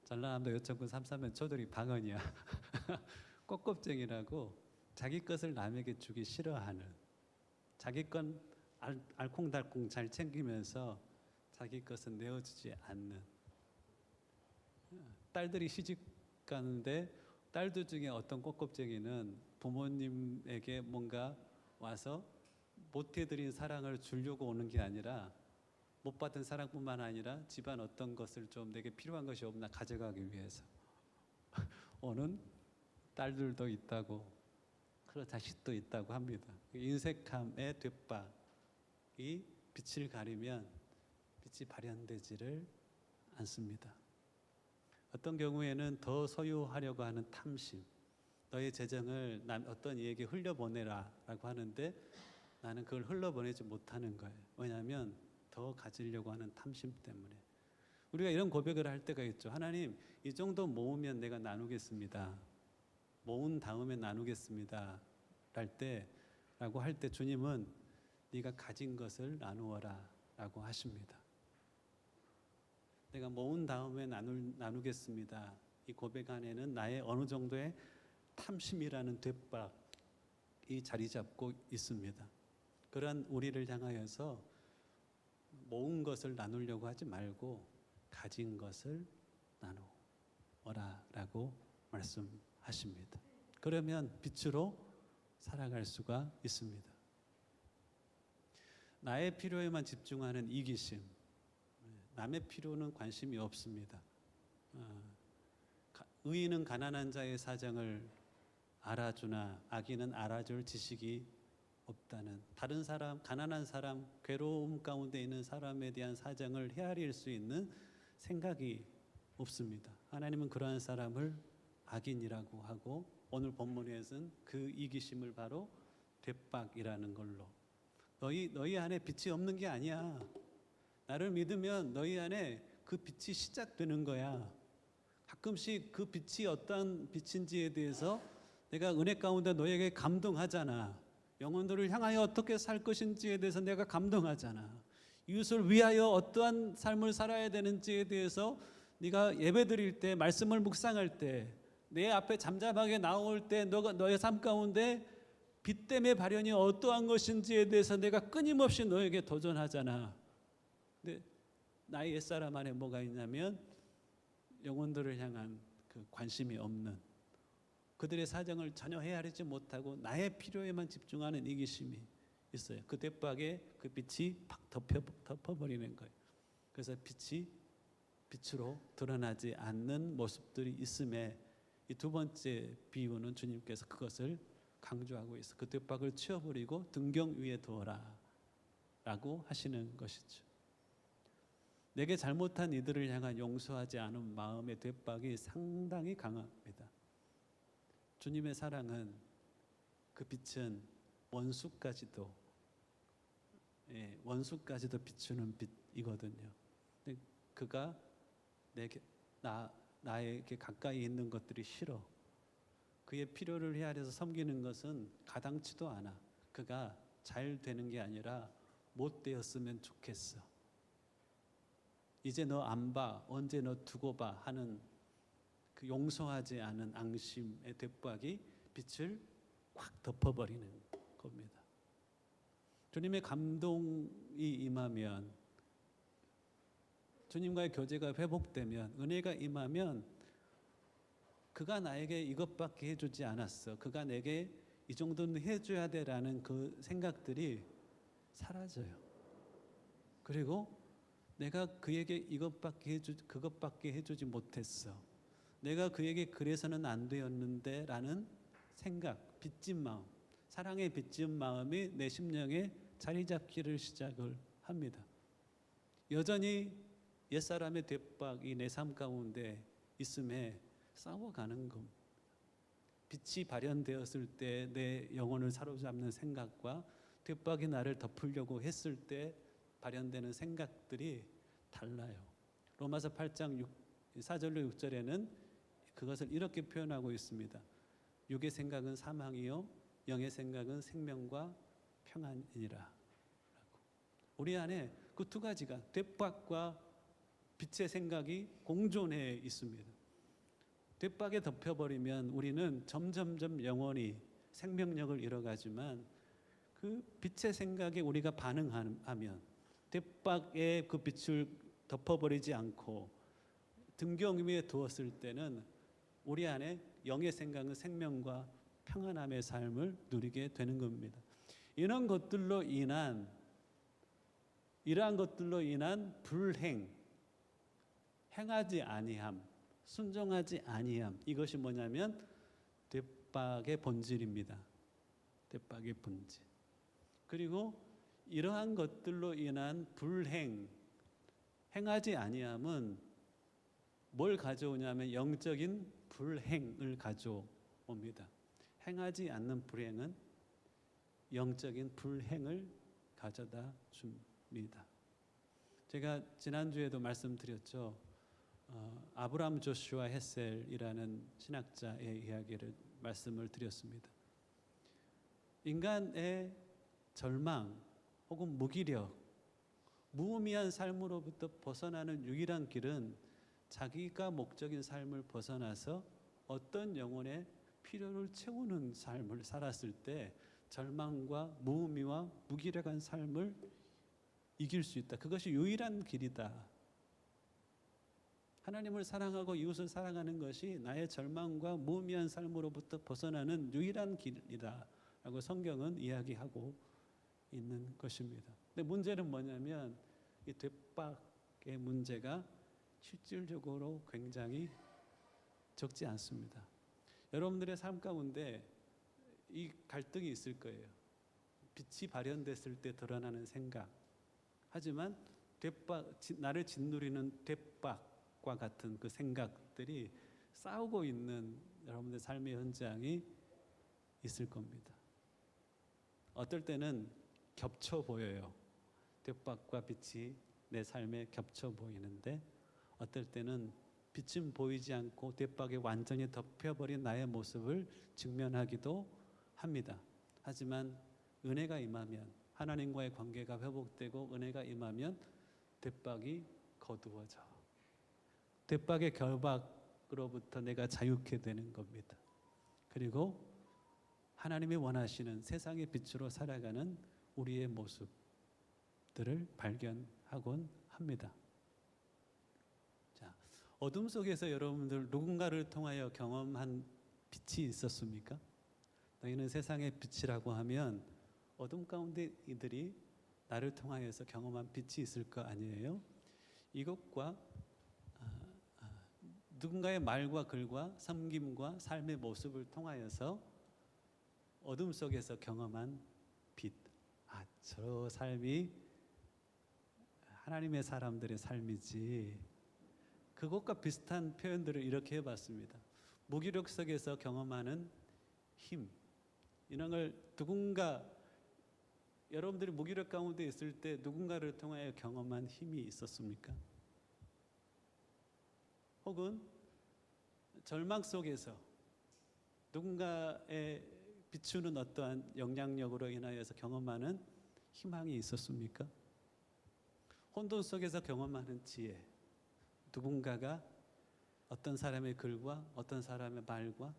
전라남도 요청군 3사면 초들이 방언이야. 꼬껍쟁이라고 자기 것을 남에게 주기 싫어하는, 자기 건 알콩달콩 잘 챙기면서 자기 것은 내어주지 않는. 딸들이 시집 가는데 딸들 중에 어떤 꼬껍쟁이는 부모님에게 뭔가 와서 못 해드린 사랑을 주려고 오는 게 아니라, 못 받은 사랑뿐만 아니라 집안 어떤 것을 좀 내게 필요한 것이 없나 가져가기 위해서 오는 딸들도 있다고, 그런 자식도 있다고 합니다. 인색함의 되박이 빛을 가리면 빛이 발현되지를 않습니다. 어떤 경우에는 더 소유하려고 하는 탐심, 너의 재정을 어떤 이에게 흘려보내라 라고 하는데 나는 그걸 흘려보내지 못하는 거예요. 왜냐하면 더 가지려고 하는 탐심 때문에. 우리가 이런 고백을 할 때가 있죠. 하나님, 이 정도 모으면 내가 나누겠습니다. 모은 다음에 나누겠습니다. 라고 할 때 주님은 네가 가진 것을 나누어라 라고 하십니다. 내가 모은 다음에 나누겠습니다. 이 고백 안에는 나의 어느 정도의 탐심이라는 되박이 자리 잡고 있습니다. 그러한 우리를 향하여서 모은 것을 나누려고 하지 말고 가진 것을 나누어라 라고 말씀하십니다. 그러면 빛으로 살아갈 수가 있습니다. 나의 필요에만 집중하는 이기심, 남의 필요는 관심이 없습니다. 의인은 가난한 자의 사정을 알아주나 악인은 알아줄 지식이 없다는, 다른 사람, 가난한 사람, 괴로움 가운데 있는 사람에 대한 사정을 헤아릴 수 있는 생각이 없습니다. 하나님은 그러한 사람을 악인이라고 하고, 오늘 본문에서는 그 이기심을 바로 되박이라는 걸로, 너희 안에 빛이 없는 게 아니야. 나를 믿으면 너희 안에 그 빛이 시작되는 거야. 가끔씩 그 빛이 어떤 빛인지에 대해서 내가 은혜 가운데 너에게 감동하잖아. 영혼들을 향하여 어떻게 살 것인지에 대해서 내가 감동하잖아. 이웃을 위하여 어떠한 삶을 살아야 되는지에 대해서 네가 예배드릴 때, 말씀을 묵상할 때, 내 앞에 잠잠하게 나올 때 너의 삶 가운데 빛됨의 발현이 어떠한 것인지에 대해서 내가 끊임없이 너에게 도전하잖아. 근데 나의 옛사람 안에 뭐가 있냐면 영혼들을 향한 그 관심이 없는, 그들의 사정을 전혀 헤아리지 못하고 나의 필요에만 집중하는 이기심이 있어요. 그 대박에 그 빛이 팍 덮어버리는 거예요. 그래서 빛이 빛으로 드러나지 않는 모습들이 있음에, 이 두 번째 비유는 주님께서 그것을 강조하고 있어. 그 대박을 치워버리고 등경 위에 두어라 라고 하시는 것이죠. 내게 잘못한 이들을 향한 용서하지 않은 마음의 되박이 상당히 강합니다. 주님의 사랑은, 그 빛은 원수까지도 비추는 빛이거든요. 그가 나에게 가까이 있는 것들이 싫어. 그의 필요를 헤아려서 섬기는 것은 가당치도 않아. 그가 잘 되는 게 아니라 못 되었으면 좋겠어. 이제 너 안 봐, 언제 너 두고 봐 하는 그 용서하지 않은 앙심의 되박이 빛을 확 덮어버리는 겁니다. 주님의 감동이 임하면, 주님과의 교제가 회복되면, 은혜가 임하면 그가 나에게 이것밖에 해주지 않았어, 그가 내게 이 정도는 해줘야 돼라는 그 생각들이 사라져요. 그리고 내가 그에게 그것밖에 해주지 못했어, 내가 그에게 그래서는 안 되었는데 라는 생각, 빚진 마음, 사랑의 빚진 마음이 내 심령에 자리 잡기를 시작을 합니다. 여전히 옛사람의 대박이 내 삶 가운데 있음에 싸워가는 겁니다. 빛이 발현되었을 때 내 영혼을 사로잡는 생각과 대박이 나를 덮으려고 했을 때 발현되는 생각들이 달라요. 로마서 8장 4절로 6절에는 그것을 이렇게 표현하고 있습니다. 육의 생각은 사망이요 영의 생각은 생명과 평안이니라. 우리 안에 그 두 가지가 대박과 빛의 생각이 공존해 있습니다. 대박에 덮여버리면 우리는 점점점 영원히 생명력을 잃어가지만 그 빛의 생각에 우리가 반응하면 대박에 그 빛을 덮어버리지 않고 등경 위에 두었을 때는 우리 안에 영의 생각은 생명과 평안함의 삶을 누리게 되는 겁니다. 이러한 것들로 인한 불행, 행하지 아니함, 순종하지 아니함, 이것이 뭐냐면 대박의 본질입니다. 대박의 본질. 그리고 이러한 것들로 인한 불행, 행하지 아니함은 뭘 가져오냐면 영적인 불행을 가져옵니다. 행하지 않는 불행은 영적인 불행을 가져다 줍니다. 제가 지난주에도 말씀드렸죠. 아브라함 조슈아 헤셀이라는 신학자의 이야기를 말씀을 드렸습니다. 인간의 절망 혹은 무기력, 무의미한 삶으로부터 벗어나는 유일한 길은 자기가 목적인 삶을 벗어나서 어떤 영혼의 필요를 채우는 삶을 살았을 때 절망과 무의미와 무기력한 삶을 이길 수 있다. 그것이 유일한 길이다. 하나님을 사랑하고 이웃을 사랑하는 것이 나의 절망과 무의미한 삶으로부터 벗어나는 유일한 길이다 라고 성경은 이야기하고 있는 것입니다. 근데 문제는 뭐냐면 이 대박의 문제가 실질적으로 굉장히 적지 않습니다. 여러분들의 삶 가운데 이 갈등이 있을 거예요. 빛이 발현됐을 때 드러나는 생각. 하지만 나를 짓누리는 대박과 같은 그 생각들이 싸우고 있는 여러분들의 삶의 현장이 있을 겁니다. 어떨 때는 겹쳐 보여요. 대박과 빛이 내 삶에 겹쳐 보이는데 어떨 때는 빛은 보이지 않고 대박에 완전히 덮여버린 나의 모습을 직면하기도 합니다. 하지만 은혜가 임하면 하나님과의 관계가 회복되고 은혜가 임하면 대박이 거두어져. 대박의 결박으로부터 내가 자유케 되는 겁니다. 그리고 하나님이 원하시는 세상의 빛으로 살아가는 우리의 모습들을 발견하곤 합니다. 자, 어둠 속에서 여러분들 누군가를 통하여 경험한 빛이 있었습니까? 너희는 세상의 빛이라고 하면 어둠 가운데 이들이 나를 통하여서 경험한 빛이 있을 거 아니에요? 이것과 누군가의 말과 글과 섬김과 삶의 모습을 통하여서 어둠 속에서 경험한 빛. 저 삶이 하나님의 사람들의 삶이지. 그것과 비슷한 표현들을 이렇게 해봤습니다. 무기력 속에서 경험하는 힘. 이런 걸 여러분들이 무기력 가운데 있을 때 누군가를 통하여 경험한 힘이 있었습니까? 혹은 절망 속에서 누군가의 비추는 어떠한 영향력으로 인하여서 경험하는 희망이 있었습니까? 혼돈 속에서 경험하는 지혜. 누군가가 어떤 사람의 글과 어떤 사람의 말과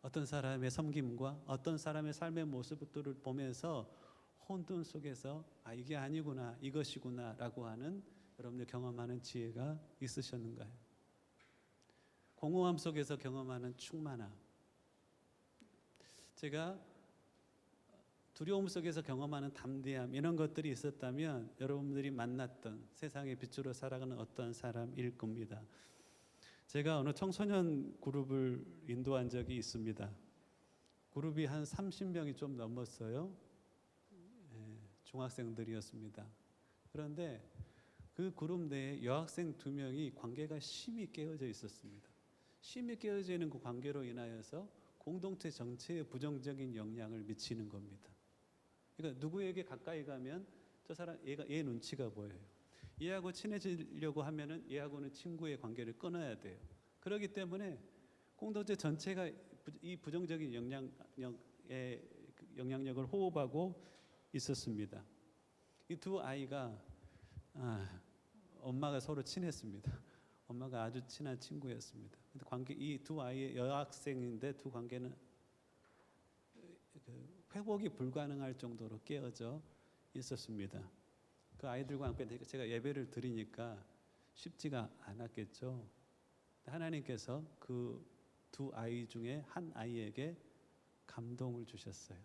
어떤 사람의 섬김과 어떤 사람의 삶의 모습들을 보면서 혼돈 속에서 이게 아니구나 이것이구나 라고 하는 여러분들 경험하는 지혜가 있으셨는가요? 공허함 속에서 경험하는 충만함. 제가 두려움 속에서 경험하는 담대함 이런 것들이 있었다면 여러분들이 만났던 세상의 빛으로 살아가는 어떤 사람일 겁니다. 제가 어느 청소년 그룹을 인도한 적이 있습니다. 그룹이 한 30명이 좀 넘었어요. 중학생들이었습니다. 그런데 그 그룹 내에 여학생 2명이 관계가 심히 깨어져 있었습니다. 심히 깨어져 있는 그 관계로 인하여서 공동체 전체에 부정적인 영향을 미치는 겁니다. 그러니까 누구에게 가까이 가면 저 사람 얘 눈치가 보여요. 얘하고 친해지려고 하면은 얘하고는 친구의 관계를 끊어야 돼요. 그렇기 때문에 공동체 전체가 이 부정적인 영향력을 호흡하고 있었습니다. 이 두 아이가 엄마가 서로 친했습니다. 엄마가 아주 친한 친구였습니다. 근데 이 두 아이의 여학생인데 두 관계는 회복이 불가능할 정도로 깨어져 있었습니다. 그 아이들과 함께 제가 예배를 드리니까 쉽지가 않았겠죠. 하나님께서 그 두 아이 중에 한 아이에게 감동을 주셨어요.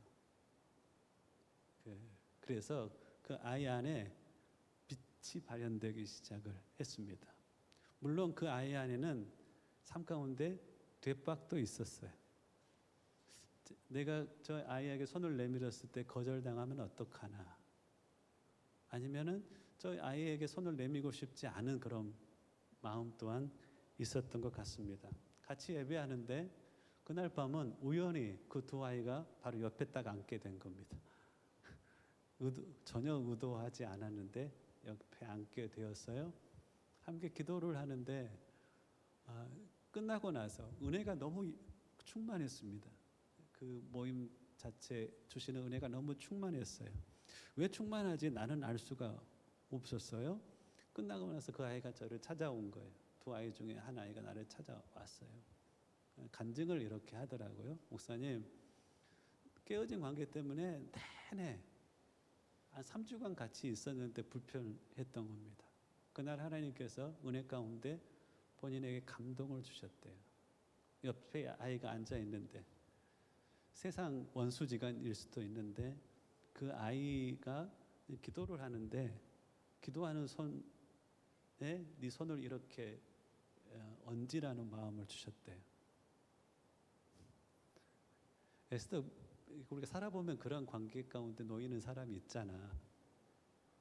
그래서 그 아이 안에 빛이 발현되기 시작을 했습니다. 물론 그 아이 안에는 삶 가운데 죄박도 있었어요. 내가 저 아이에게 손을 내밀었을 때 거절당하면 어떡하나, 아니면은 저 아이에게 손을 내밀고 싶지 않은 그런 마음 또한 있었던 것 같습니다. 같이 예배하는데 그날 밤은 우연히 그 두 아이가 바로 옆에 딱 앉게 된 겁니다. 전혀 의도하지 않았는데 옆에 앉게 되었어요. 함께 기도를 하는데 끝나고 나서 은혜가 너무 충만했습니다. 그 모임 자체 주시는 은혜가 너무 충만했어요. 왜 충만하지 나는 알 수가 없었어요. 끝나고 나서 그 아이가 저를 찾아온 거예요. 두 아이 중에 한 아이가 나를 찾아왔어요. 간증을 이렇게 하더라고요. 목사님, 깨어진 관계 때문에 내내 한 3주간 같이 있었는데 불편했던 겁니다. 그날 하나님께서 은혜 가운데 본인에게 감동을 주셨대요. 옆에 아이가 앉아 있는데 세상 원수지간일 수도 있는데 그 아이가 기도를 하는데 기도하는 손에 네 손을 이렇게 얹으라는 마음을 주셨대요. 에스더, 우리가 살아보면 그런 관계 가운데 놓이는 사람이 있잖아.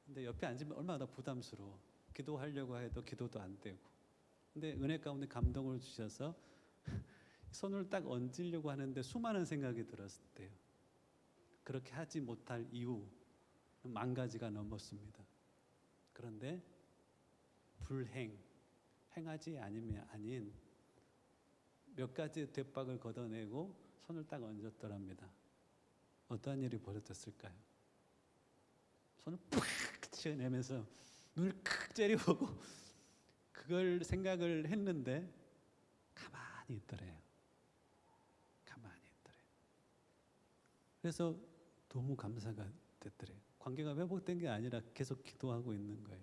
근데 옆에 앉으면 얼마나 부담스러워. 기도하려고 해도 기도도 안 되고. 근데 은혜 가운데 감동을 주셔서 손을 딱 얹으려고 하는데 수많은 생각이 들었을 때요. 그렇게 하지 못할 이유 10,000가지가 넘었습니다. 그런데 행하지 않으면 아닌 몇 가지 대박을 걷어내고 손을 딱 얹었더랍니다. 어떠한 일이 벌어졌을까요? 손을 푹 치어내면서 눈을 크 째려보고 그걸 생각을 했는데 가만히 있더래요. 그래서 너무 감사가 됐더래요. 관계가 회복된 게 아니라 계속 기도하고 있는 거예요.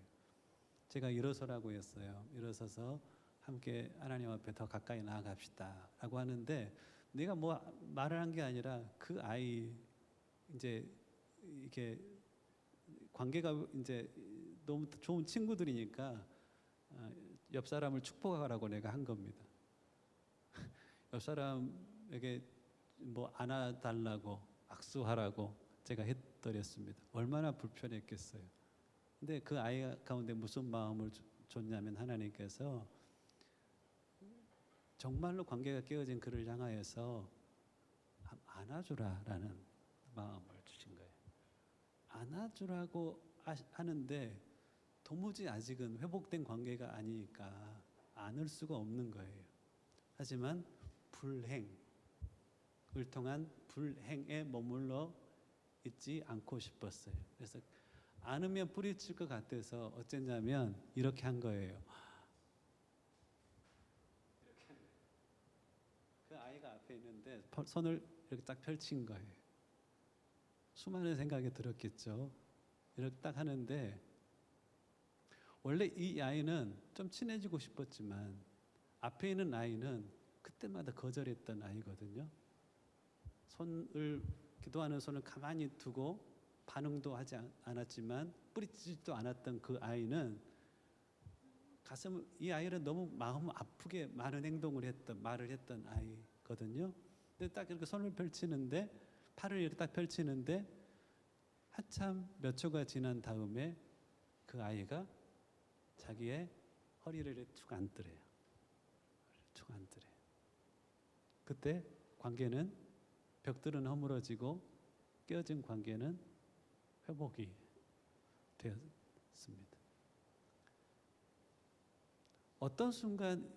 제가 일어서라고 했어요. 일어서서 함께 하나님 앞에 더 가까이 나아갑시다 라고 하는데 내가 뭐 말을 한 게 아니라 그 아이 이제 이렇게 관계가 이제 너무 좋은 친구들이니까 옆 사람을 축복하라고 내가 한 겁니다. 옆 사람에게 뭐 안아달라고 악수하라고 제가 해드렸습니다. 얼마나 불편했겠어요. 근데 그 아이 가운데 무슨 마음을 줬냐면 하나님께서 정말로 관계가 깨어진 그를 향하여서 안아주라라는 마음을 주신 거예요. 안아주라고 하는데 도무지 아직은 회복된 관계가 아니니까 안을 수가 없는 거예요. 하지만 불행을 통한 불행에 머물러 있지 않고 싶었어요. 그래서 안으면 뿌리칠 것 같아서 어쨌냐면 이렇게 한 거예요. 그 아이가 앞에 있는데 손을 이렇게 딱 펼친 거예요. 수많은 생각이 들었겠죠. 이렇게 딱 하는데 원래 이 아이는 좀 친해지고 싶었지만 앞에 있는 아이는 그때마다 거절했던 아이거든요. 기도하는 손을 가만히 두고 반응도 하지 않았지만 뿌리치지도 않았던 그 아이는 이 아이는 너무 마음 아프게 많은 말을 했던 아이거든요. 근데 딱 이렇게 손을 펼치는데 팔을 이렇게 딱 펼치는데 한참 몇 초가 지난 다음에 그 아이가 자기의 허리를 툭 안더래요. 툭 안더래요. 그때 관계는 벽들은 허물어지고 깨어진 관계는 회복이 되었습니다. 어떤 순간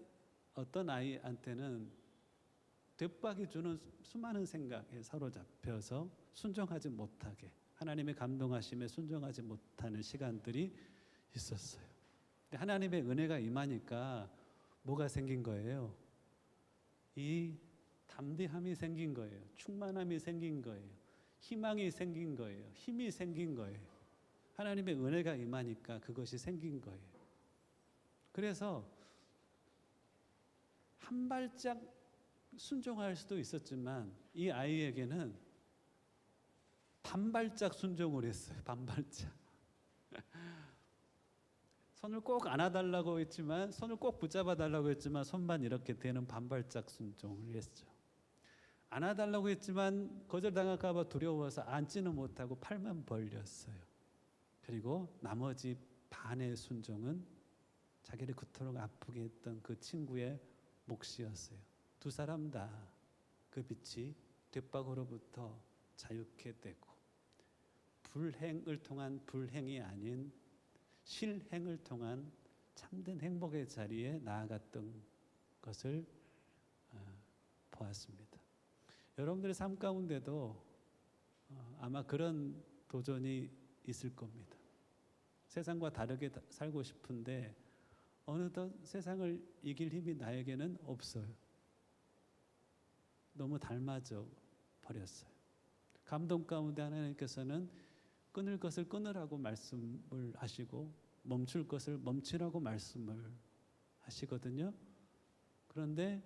어떤 아이한테는 뒷박이 주는 수많은 생각에 사로잡혀서 순종하지 못하게, 하나님의 감동하심에 순종하지 못하는 시간들이 있었어요. 근데 하나님의 은혜가 임하니까 뭐가 생긴 거예요? 이 담대함이 생긴 거예요. 충만함이 생긴 거예요. 희망이 생긴 거예요. 힘이 생긴 거예요. 하나님의 은혜가 임하니까 그것이 생긴 거예요. 그래서 한 발짝 순종할 수도 있었지만 이 아이에게는 반발짝 순종을 했어요. 반발짝. 손을 꼭 안아달라고 했지만, 손을 꼭 붙잡아달라고 했지만 손만 이렇게 대는 반발짝 순종을 했죠. 안아달라고 했지만 거절당할까 봐 두려워서 앉지는 못하고 팔만 벌렸어요. 그리고 나머지 반의 순종은 자기를 그토록 아프게 했던 그 친구의 몫이었어요. 두 사람 다 그 빛이 뒷박으로부터 자유케 되고 불행을 통한 불행이 아닌 실행을 통한 참된 행복의 자리에 나아갔던 것을 보았습니다. 여러분들의 삶 가운데도 아마 그런 도전이 있을 겁니다. 세상과 다르게 살고 싶은데 어느덧 세상을 이길 힘이 나에게는 없어요. 너무 닮아져 버렸어요. 감동 가운데 하나님께서는 끊을 것을 끊으라고 말씀을 하시고 멈출 것을 멈추라고 말씀을 하시거든요. 그런데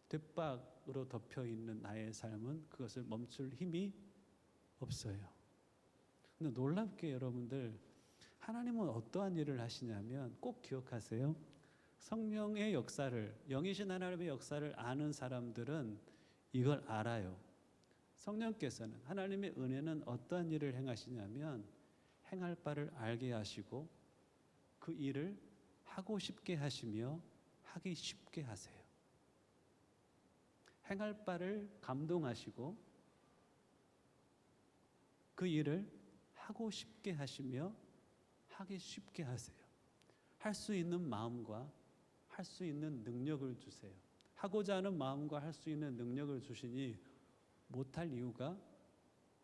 뒷박으로 덮여 있는 나의 삶은 그것을 멈출 힘이 없어요. 근데 놀랍게 여러분들, 하나님은 어떠한 일을 하시냐면 꼭 기억하세요. 성령의 역사를, 영이신 하나님의 역사를 아는 사람들은 이걸 알아요. 성령께서는, 하나님의 은혜는 어떠한 일을 행하시냐면 행할 바를 알게 하시고 그 일을 하고 싶게 하시며 하기 쉽게 하세요. 행할 바를 감동하시고 그 일을 하고 싶게 하시며 하기 쉽게 하세요. 할 수 있는 마음과 할 수 있는 능력을 주세요. 하고자 하는 마음과 할 수 있는 능력을 주시니 못할 이유가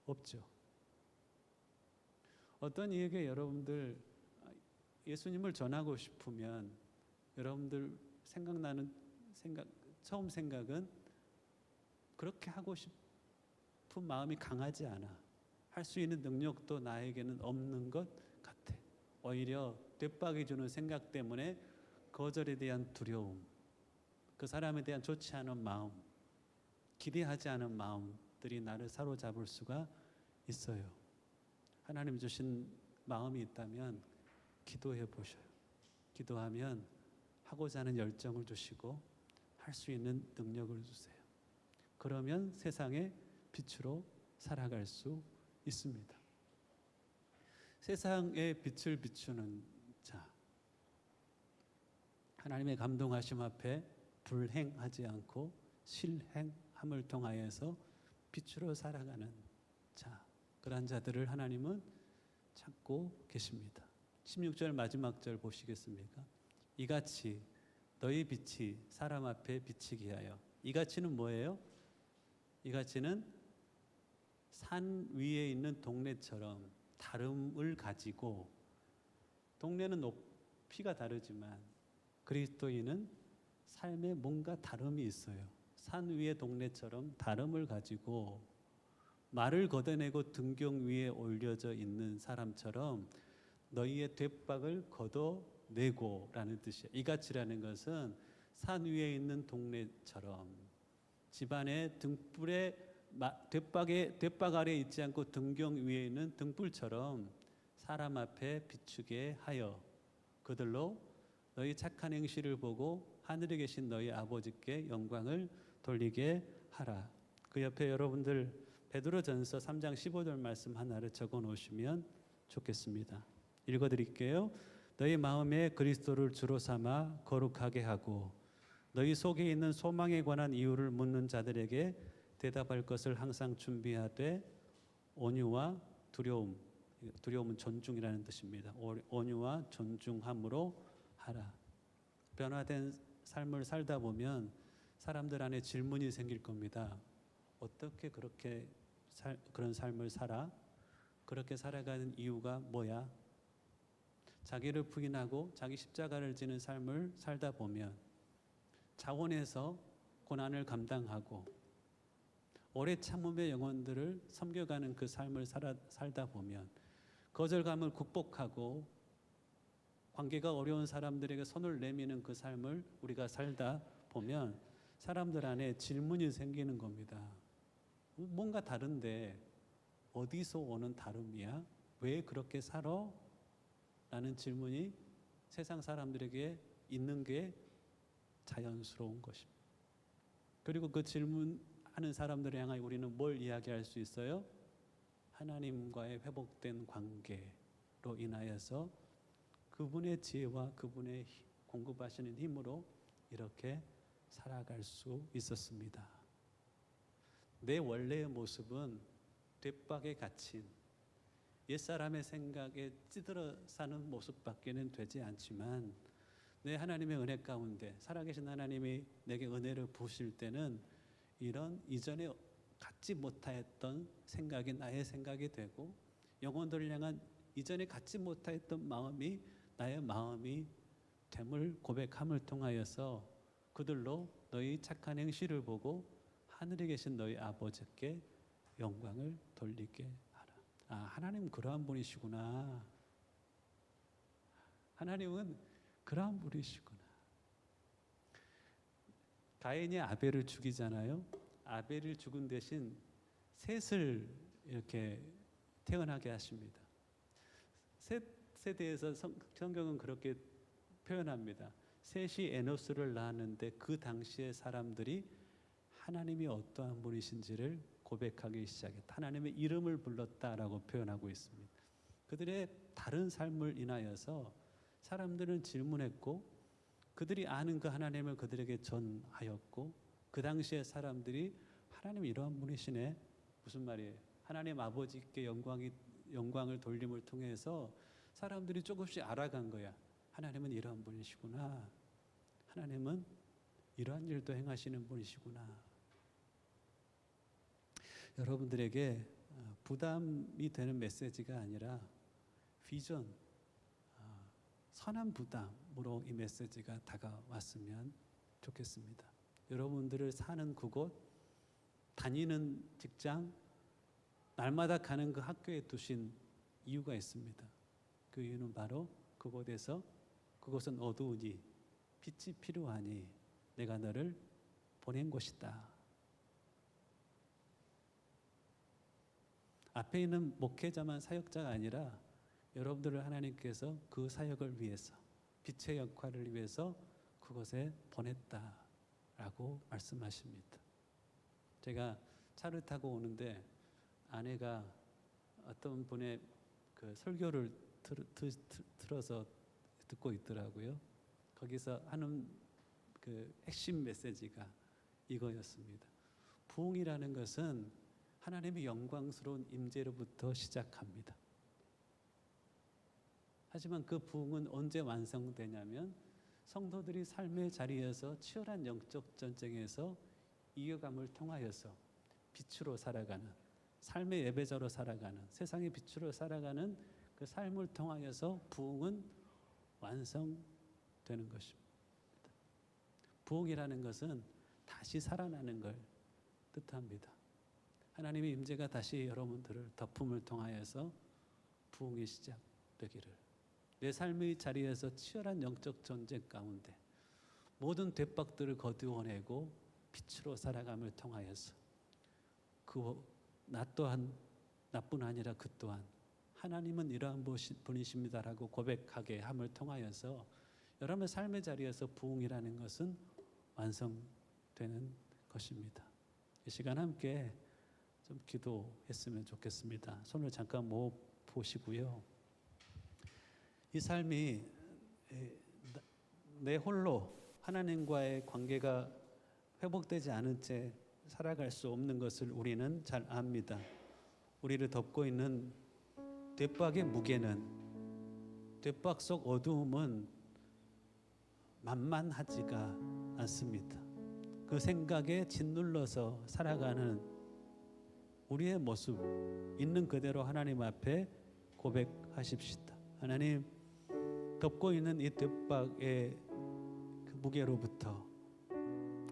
없죠. 어떤 이에게 여러분들 예수님을 전하고 싶으면 여러분들 처음 생각은 그렇게 하고 싶은 마음이 강하지 않아. 할 수 있는 능력도 나에게는 없는 것 같아. 오히려 뒷박이 주는 생각 때문에 거절에 대한 두려움, 그 사람에 대한 좋지 않은 마음, 기대하지 않은 마음들이 나를 사로잡을 수가 있어요. 하나님 주신 마음이 있다면 기도해 보셔요. 기도하면 하고자 하는 열정을 주시고 할 수 있는 능력을 주세요. 그러면 세상의 빛으로 살아갈 수 있습니다. 세상의 빛을 비추는 자, 하나님의 감동하심 앞에 불행하지 않고 실행함을 통하여서 빛으로 살아가는 자, 그러한 자들을 하나님은 찾고 계십니다. 16절 마지막 절 보시겠습니까? 이같이 너희 빛이 사람 앞에 비치게 하여. 이같이는 뭐예요? 이같이는 산 위에 있는 동네처럼 다름을 가지고, 동네는 높이가 다르지만 그리스도인은 삶에 뭔가 다름이 있어요. 산 위의 동네처럼 다름을 가지고 말을 걷어내고 등경 위에 올려져 있는 사람처럼 너희의 뒷박을 걷어내고 라는 뜻이에요. 이같이라는 것은 산 위에 있는 동네처럼 집안의 등불에 뒷박 아래에 있지 않고 등경 위에 있는 등불처럼 사람 앞에 비추게 하여 그들로 너희 착한 행실을 보고 하늘에 계신 너희 아버지께 영광을 돌리게 하라. 그 옆에 여러분들 베드로전서 3장 15절 말씀 하나를 적어 놓으시면 좋겠습니다. 읽어드릴게요. 너희 마음에 그리스도를 주로 삼아 거룩하게 하고 너희 속에 있는 소망에 관한 이유를 묻는 자들에게 대답할 것을 항상 준비하되 온유와 두려움은 존중이라는 뜻입니다. 온유와 존중함으로 하라. 변화된 삶을 살다 보면 사람들 안에 질문이 생길 겁니다. 어떻게 그렇게 그런 삶을 살아? 그렇게 살아가는 이유가 뭐야? 자기를 부인하고 자기 십자가를 지는 삶을 살다 보면 자원해서 고난을 감당하고 오래 참음의 영혼들을 섬겨가는 그 삶을 살다 보면 거절감을 극복하고 관계가 어려운 사람들에게 손을 내미는 그 삶을 우리가 살다 보면 사람들 안에 질문이 생기는 겁니다. 뭔가 다른데 어디서 오는 다름이야? 왜 그렇게 살아? 라는 질문이 세상 사람들에게 있는 게 자연스러운 것입니다. 그리고 그 질문하는 사람들을 향하여 우리는 뭘 이야기할 수 있어요? 하나님과의 회복된 관계로 인하여서 그분의 지혜와 그분의 공급하시는 힘으로 이렇게 살아갈 수 있었습니다. 내 원래의 모습은 뒷박에 갇힌 옛사람의 생각에 찌들어 사는 모습밖에는 되지 않지만 내 하나님의 은혜 가운데 살아계신 하나님이 내게 은혜를 부으실 때는 이런 이전에 갖지 못하였던 생각이 나의 생각이 되고 영혼들을 향한 이전에 갖지 못하였던 마음이 나의 마음이 됨을 고백함을 통하여서 그들로 너희 착한 행실을 보고 하늘에 계신 너희 아버지께 영광을 돌리게 하라. 아, 하나님은 그러한 분이시구나. 하나님은 그러한 분이시구나. 가인이 아벨을 죽이잖아요. 아벨을 죽은 대신 셋을 이렇게 태어나게 하십니다. 셋에 대해서 성경은 그렇게 표현합니다. 셋이 에노스를 낳았는데 그 당시의 사람들이 하나님이 어떠한 분이신지를 고백하기 시작했다. 하나님의 이름을 불렀다라고 표현하고 있습니다. 그들의 다른 삶을 인하여서 사람들은 질문했고 그들이 아는 그 하나님을 그들에게 전하였고 그 당시의 사람들이 하나님 이러한 분이시네. 무슨 말이에요? 하나님 아버지께 영광을 돌림을 통해서 사람들이 조금씩 알아간 거야. 하나님은 이러한 분이시구나. 하나님은 이러한 일도 행하시는 분이시구나. 여러분들에게 부담이 되는 메시지가 아니라 비전, 선한 부담으로 이 메시지가 다가왔으면 좋겠습니다. 여러분들을 사는 그곳, 다니는 직장, 날마다 가는 그 학교에 두신 이유가 있습니다. 그 이유는 바로 그곳은 어두우니 빛이 필요하니 내가 너를 보낸 곳이다. 앞에 있는 목회자만 사역자가 아니라 여러분들을 하나님께서 그 사역을 위해서 빛의 역할을 위해서 그곳에 보냈다라고 말씀하십니다. 제가 차를 타고 오는데 아내가 어떤 분의 그 설교를 들어서 듣고 있더라고요. 거기서 하는 그 핵심 메시지가 이거였습니다. 부흥이라는 것은 하나님의 영광스러운 임재로부터 시작합니다. 하지만 그 부흥은 언제 완성되냐면 성도들이 삶의 자리에서 치열한 영적 전쟁에서 이겨감을 통하여서 빛으로 살아가는, 삶의 예배자로 살아가는, 세상의 빛으로 살아가는 그 삶을 통하여서 부흥은 완성되는 것입니다. 부흥이라는 것은 다시 살아나는 걸 뜻합니다. 하나님의 임재가 다시 여러분들을 덮음을 통하여서 부흥이 시작되기를, 내 삶의 자리에서 치열한 영적 전쟁 가운데 모든 뒷박들을 거두어내고 빛으로 살아감을 통하여서 나 또한 나뿐 아니라 그 또한 하나님은 이러한 분이십니다라고 고백하게 함을 통하여서 여러분의 삶의 자리에서 부흥이라는 것은 완성되는 것입니다. 이 시간 함께 좀 기도했으면 좋겠습니다. 손을 잠깐 모아 보시고요. 이 삶이 내 홀로 하나님과의 관계가 회복되지 않은 채 살아갈 수 없는 것을 우리는 잘 압니다. 우리를 덮고 있는 돛박의 무게는, 돛박 속 어두움은 만만하지가 않습니다. 그 생각에 짓눌러서 살아가는 우리의 모습 있는 그대로 하나님 앞에 고백하십시다. 하나님, 덮고 있는 이 돛박의 그 무게로부터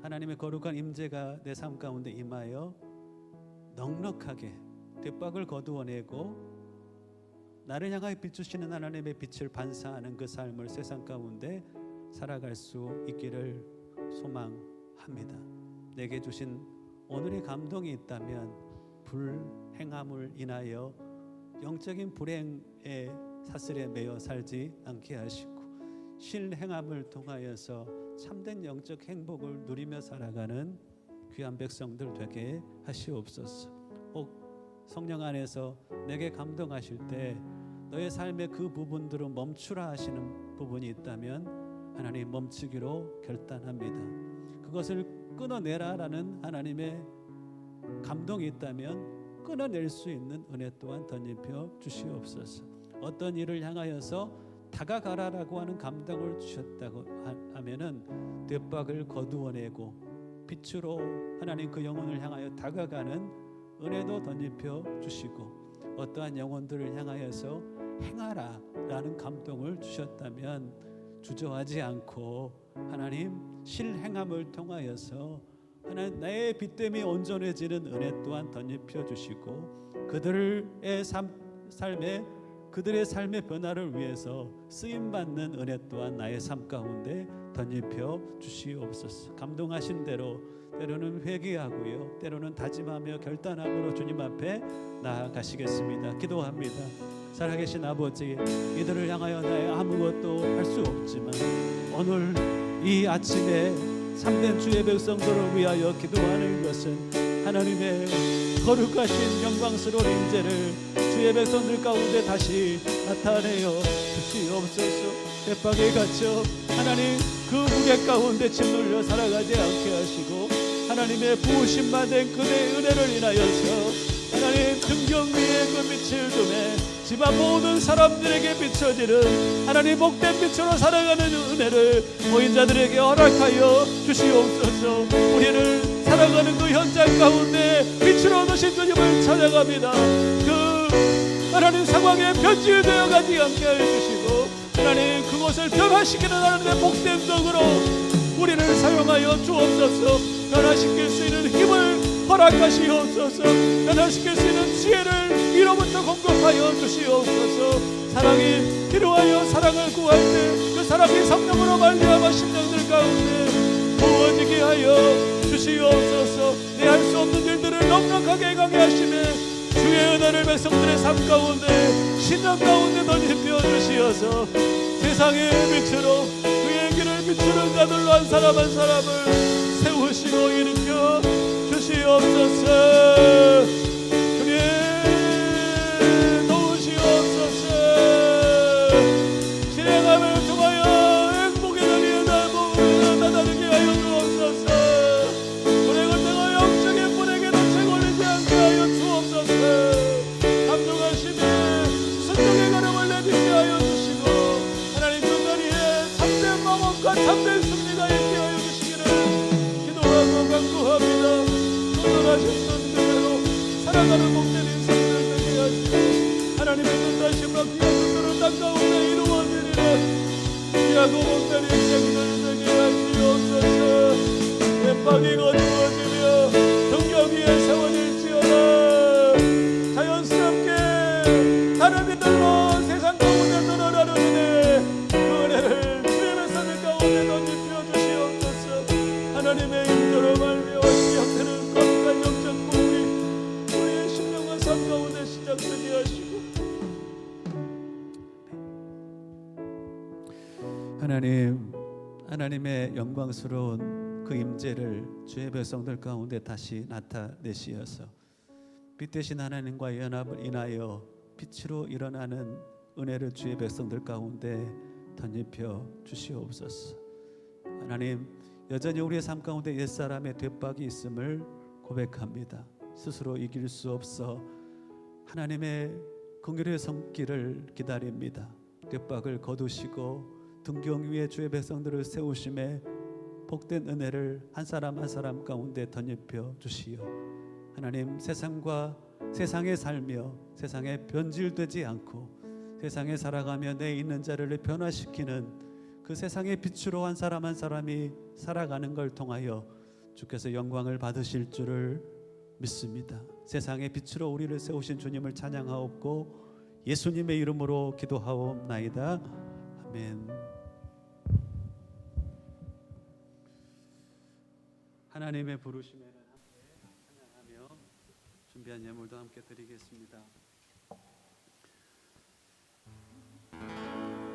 하나님의 거룩한 임재가 내 삶 가운데 임하여 넉넉하게 돛박을 거두어내고 나를 향하여 비추시는 하나님의 빛을 반사하는 그 삶을 세상 가운데 살아갈 수 있기를 소망합니다. 내게 주신 오늘의 감동이 있다면 불행함을 인하여 영적인 불행의 사슬에 매여 살지 않게 하시고 신행함을 통하여서 참된 영적 행복을 누리며 살아가는 귀한 백성들 되게 하시옵소서. 혹 성령 안에서 내게 감동하실 때 너의 삶의 그 부분들은 멈추라 하시는 부분이 있다면 하나님 멈추기로 결단합니다. 그것을 끊어내라라는 하나님의 감동이 있다면 끊어낼 수 있는 은혜 또한 덧입혀 주시옵소서. 어떤 일을 향하여서 다가가라라고 하는 감동을 주셨다고 하면은 돛박을 거두어내고 빛으로 하나님 그 영혼을 향하여 다가가는 은혜도 덧입혀 주시고 어떠한 영혼들을 향하여서 행하라라는 감동을 주셨다면 주저하지 않고 하나님 실행함을 통하여서 하나님 나의 빛됨이 온전해지는 은혜 또한 덧입혀 주시고 그들의 삶의 변화를 위해서 쓰임받는 은혜 또한 나의 삶 가운데 덧입혀 주시옵소서. 감동하신 대로 때로는 회개하고요, 때로는 다짐하며 결단함으로 주님 앞에 나아가시겠습니다. 기도합니다. 살아계신 아버지, 이들을 향하여 나의 아무것도 할 수 없지만 오늘 이 아침에 참된 주의 백성들을 위하여 기도하는 것은 하나님의 거룩하신 영광스러운 임재를 주의 백성들 가운데 다시 나타내어 주시옵소서. 돛박에 갇혀 하나님 그 무게 가운데 짓눌려 살아가지 않게 하시고 하나님의 부으심 받은 그대의 은혜를 인하여서 하나님 등경 위에 그 빛을 두매 집안 모든 사람들에게 비춰지는 하나님 복된 빛으로 살아가는 은혜를 모인 자들에게 허락하여 주시옵소서. 우리를 살아가는 그 현장 가운데 빛으로 오신 주님을 찬양합니다. 그 하나님 상황에 변질되어 가지 않게 해주시고 하나님 그것을 변화시키는 하나님의 복된 덕으로 우리를 사용하여 주옵소서. 변화시킬 수 있는 힘을 허락하시옵소서. 변화시킬 수 있는 지혜를 위로부터 공급하여 주시옵소서. 사랑이 필요하여 사랑을 구할 때 그 사랑이 성령으로 말미암아 심령들 가운데 부어지게 하여 주시옵소서. 내 할 수 없는 일들을 넉넉하게 강해 하시며 주의 은혜를 백성들의 삶 가운데 신령 가운데 덧입혀 주시어서 세상의 빛으로 그의 길을 비추는 자들로 한 사람 한 사람을 세우시고 일으켜 주시옵소서. 주님 도우시옵소서. 진행함을 통하여 행복의 자리에 나다르게 하여 주옵소서. 불행을 통하여 영적인 불행에 덫에 걸리지 않게 하여 주옵소서. 감동하시며 순종의 걸음을 내딛게 하여 주시고 하나님 그 자리에 참된 마음과 참된 승리가 있게 하여 주시기를 기도하고 간구합니다. 하셨던 그대로 살아가는 복된 인생을 되게 하시고 하나님의 뜻하심과 귀한 뜻으로 땅 가운데 이루어지리라. 귀하고 복된 인생을 되게 하시옵소서. 돛박이 거두어지며 등경 위에 세워질지어다. 자연스럽게 다른 이들로 세상 가운데 드러나는 은혜 그 은혜를 주의 백성들 가운데 던지며 주시옵소서. 하나님의 임재로 말미암아 시작되는 우리의 신령한 삶 가운데 시작되게 하시고 하나님의 영광스러운 그 임재를 주의 백성들 가운데 다시 나타내시어서 빛 대신 하나님과의 연합을 인하여 빛으로 일어나는 은혜를 주의 백성들 가운데 덧입혀 주시옵소서. 하나님, 여전히 우리의 삶 가운데 옛사람의 뒷박이 있음을 고백합니다. 스스로 이길 수 없어 하나님의 긍휼의 손길을 기다립니다. 뒷박을 거두시고 등경 위에 주의 백성들을 세우심에 복된 은혜를 한 사람 한 사람 가운데 덧입혀 주시어 하나님, 세상에 살며 세상에 변질되지 않고 세상에 살아가며 내 있는 자를 변화시키는 그 세상의 빛으로 한 사람 한 사람이 살아가는 걸 통하여 주께서 영광을 받으실 줄을 믿습니다. 세상의 빛으로 우리를 세우신 주님을 찬양하옵고 예수님의 이름으로 기도하옵나이다. 아멘. 하나님의 부르심에는 함께 찬양하며 준비한 예물도 함께 드리겠습니다.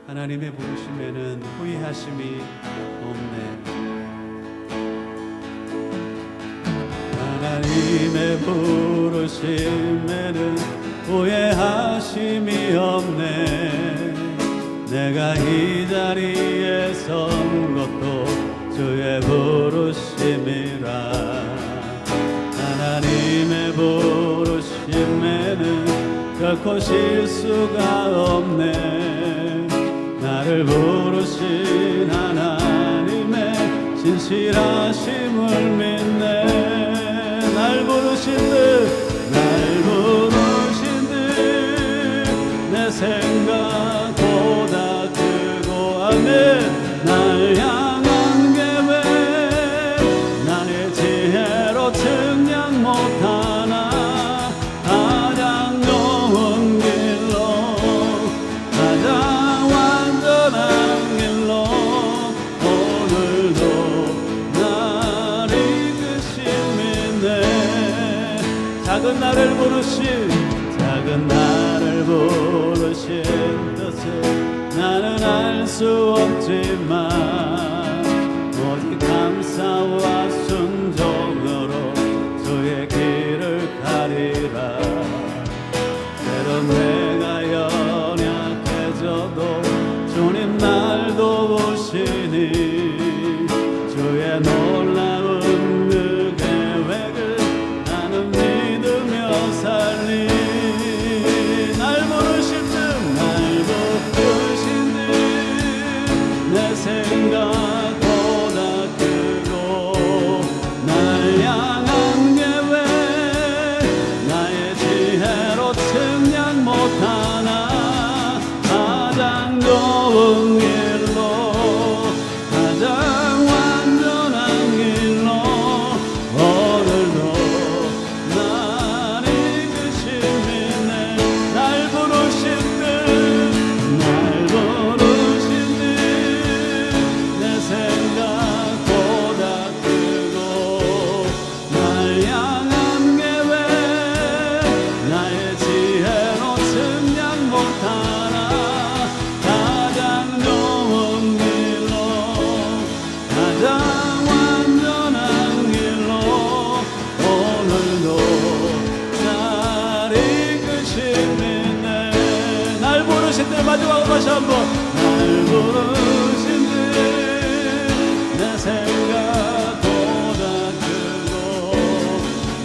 하나님의 부르심에는 후회하심이 없네. 하나님의 부르심에는 후회하심이 없네. 내가 이 자리에 선 것도 주의 부르심이라. 하나님의 부르심에는 결코 실수가 없네. 나를 부르신 하나님의 진실하심을 믿네. 날 부르신 듯 내 생각보다 크고 아멘. 날 향한 계획 나의 지혜로 측량 못하나 가장 좋은 길로 가장 완전한 길로 오늘도 날 이끄신 믿네. 작은 나를 부르신 뜻을 나는 알 수 없지만 오직 감사와 순종으로 주의 길을 가리라. 때론 내가 연약해져도 주님 날 도우시니 주의 놀라운 그 계획을 나는 믿으며 살리. 생각보다 크고 날 향한 계획 나의 지혜로 측량 못하나 가장 좋은 길로 가장 완전한 길로 오늘도 날 이끄신 믿네. 날 부르신 듯 생각보다 크고 날 향한 계획 나의 지혜로 측량 못하나 가장 좋은 길로 가장 완전한 길로 오늘도 날 이끄신 믿네. 날 부르신 듯 마지막으로 다시 한번 날 부르신 내 생각보다 크고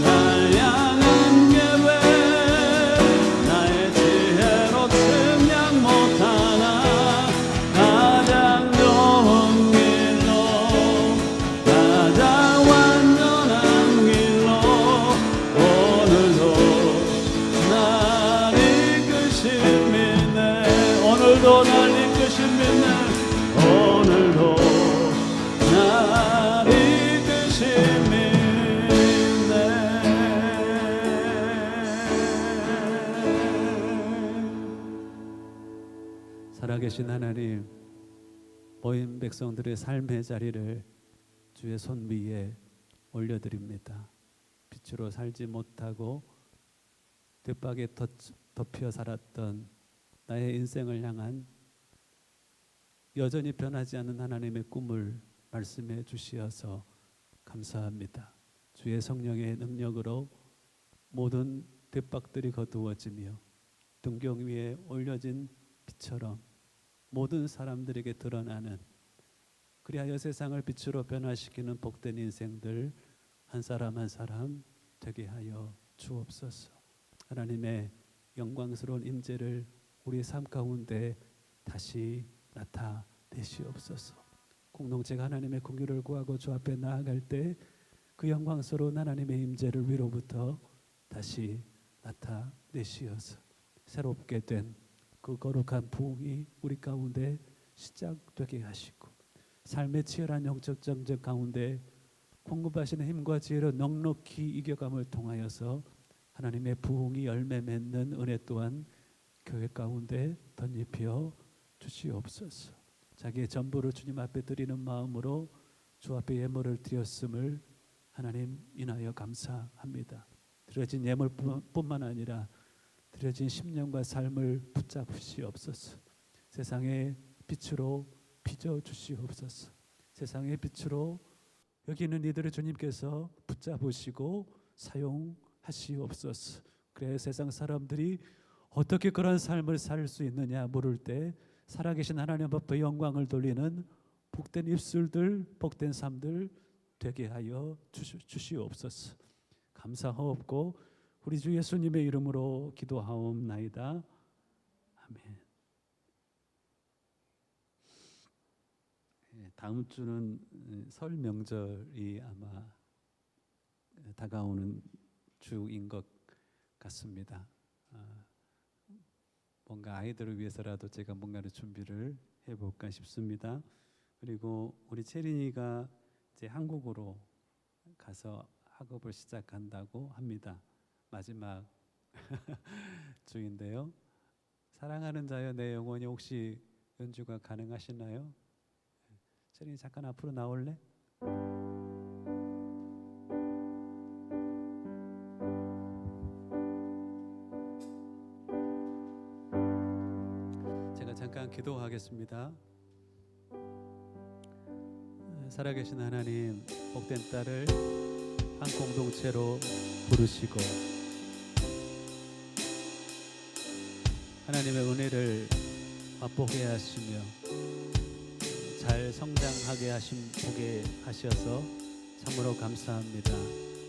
날 향한 계획 나의 지혜로 측량 못하나 가장 좋은 길로 가장 완전한 길로 오늘도 날 이끄신 믿네. 오늘도 날 이끄신 믿네. 오늘도 날 이끄신 믿네. 살아계신 하나님, 모인 백성들의 삶의 자리를 주의 손 위에 올려드립니다. 빛으로 살지 못하고 뒷박에 덮여 살았던 나의 인생을 향한 여전히 변하지 않는 하나님의 꿈을 말씀해 주시어서 감사합니다. 주의 성령의 능력으로 모든 뒷박들이 거두어지며 등경 위에 올려진 빛처럼 모든 사람들에게 드러나는, 그리하여 세상을 빛으로 변화시키는 복된 인생들 한 사람 한 사람 되게 하여 주옵소서. 하나님의 영광스러운 임재를 우리 삶 가운데 다시 나타내시옵소서. 공동체가 하나님의 긍휼을 구하고 주 앞에 나아갈 때 그 영광스러운 하나님의 임재를 위로부터 다시 나타내시어서 새롭게 된 그 거룩한 부흥이 우리 가운데 시작되게 하시고, 삶의 치열한 영적 정적 가운데 공급하시는 힘과 지혜로 넉넉히 이겨감을 통하여서 하나님의 부흥이 열매 맺는 은혜 또한 교회 가운데 덧입혀 주시옵소서. 자기의 전부를 주님 앞에 드리는 마음으로 주 앞에 예물을 드렸음을 하나님 인하여 감사합니다. 드려진 예물뿐만 아니라 드려진 심령과 삶을 붙잡으시옵소서. 세상의 빛으로 빚어 주시옵소서. 세상의 빛으로 여기 있는 이들을 주님께서 붙잡으시고 사용하시옵소서. 그래 세상 사람들이 어떻게 그런 삶을 살 수 있느냐 물을 때 살아계신 하나님 앞에 영광을 돌리는 복된 입술들, 복된 삶들 되게 하여 주시옵소서. 감사하옵고 우리 주 예수님의 이름으로 기도하옵나이다. 아멘. 다음 주는 설 명절이 아마 다가오는 주인 것 같습니다. 뭔가 아이들을 위해서라도 제가 뭔가를 준비를 해볼까 싶습니다. 그리고 우리 채린이가 이제 한국으로 가서 학업을 시작한다고 합니다. 마지막 주인데요. 사랑하는 자여 내 영혼이 혹시 연주가 가능하시나요? 채린이 잠깐 앞으로 나올래? 제가 잠깐 기도하겠습니다. 살아계신 하나님, 복된 딸을 한 공동체로 부르시고 하나님의 은혜를 맛보게 하시며 잘 성장하게 보게 하셔서 참으로 감사합니다.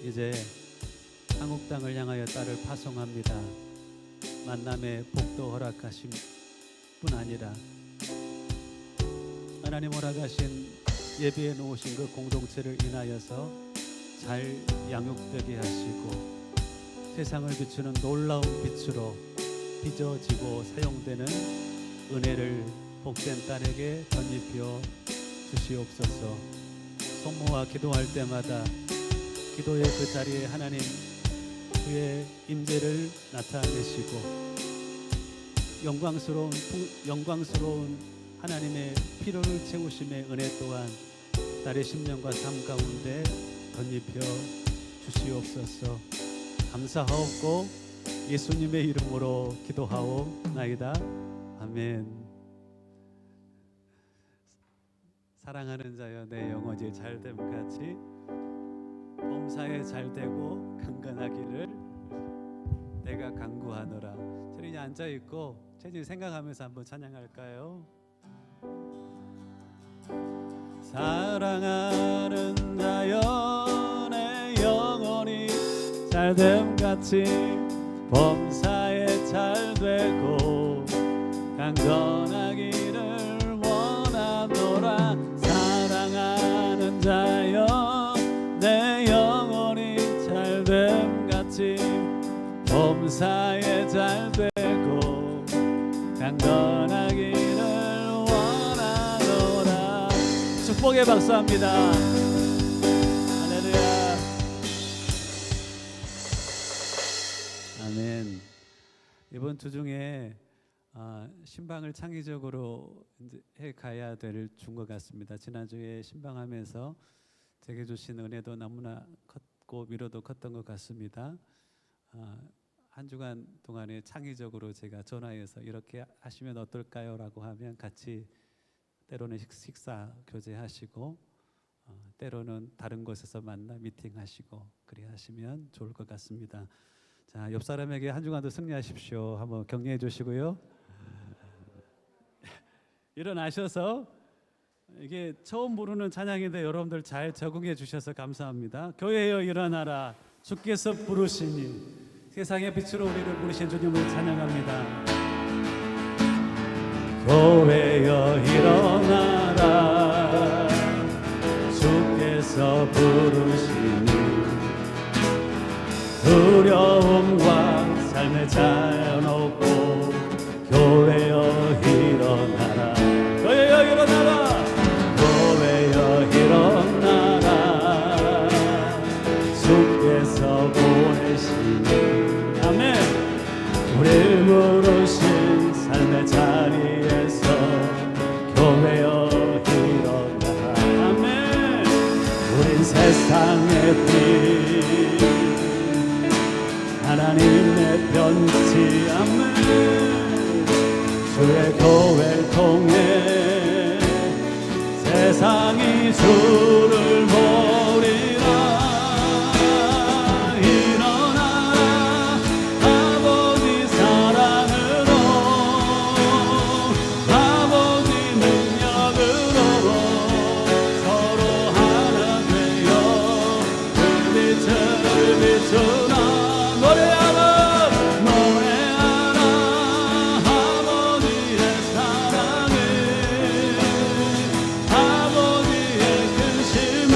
이제 한국 땅을 향하여 딸을 파송합니다. 만남의 복도 허락하심 뿐 아니라 하나님 허락하신 예비해 놓으신 그 공동체를 인하여서 잘 양육되게 하시고 세상을 비추는 놀라운 빛으로 빚어지고 사용되는 은혜를 복된 딸에게 덧입혀 주시옵소서. 소모와 기도할 때마다 기도의 그 자리에 하나님 주의 임재를 나타내시고 영광스러운 하나님의 필요를 채우심의 은혜 또한 딸의 심령과 삶 가운데 덧입혀 주시옵소서. 감사하옵고 예수님의 이름으로 기도하옵나이다. 아멘. 사랑하는 자여 내 영혼이 잘됨 같이 범사에 잘되고 강건하기를 내가 간구하노라. 채린이 앉아있고 채린이 생각하면서 한번 찬양할까요? 사랑하는 자여 내 영혼이 잘됨 같이 범사에 잘되고 강건하기를 원하노라. 사랑하는 자여 내 영혼이 잘됨 같이 범사에 잘되고 강건하기를 원하노라. 축복의 박수합니다. 할렐루야. 아멘. 이번 주 중에 신방을 창의적으로 해 가야 될 준 것 같습니다. 지난주에 신방하면서 제게 주신 은혜도 너무나 컸고 위로도 컸던 것 같습니다. 한 주간 동안에 창의적으로 제가 전화해서 이렇게 하시면 어떨까요? 라고 하면 같이 때로는 식사 교제하시고 때로는 다른 곳에서 만나 미팅하시고 그리 하시면 좋을 것 같습니다. 자, 옆 사람에게 한 주간도 승리하십시오. 한번 격려해 주시고요. 일어나셔서 이게 처음 부르는 찬양인데 여러분들 잘 적응해 주셔서 감사합니다. 교회여 일어나라 주께서 부르시니 세상의 빛으로 우리를 부르신 주님을 찬양합니다. 교회여 일어나라 주께서 부르시니 두려움과 삶의 자연 없고 교회여 일어나라 교회여 일어나라 교회여 일어나라 주께서 보내시니 아멘 우리를 부르신 삶의 자리에서 교회여 일어나라 아멘 우린 세상의 빛 하나님의 편지 아멘 주의 교회를 통해 세상이 주를 보리라 일어나라 아버지 사랑으로 아버지 능력으로 서로 하나 되어 그 빛을 비추라 노래하라 아버지의 사랑을 아버지의 크심을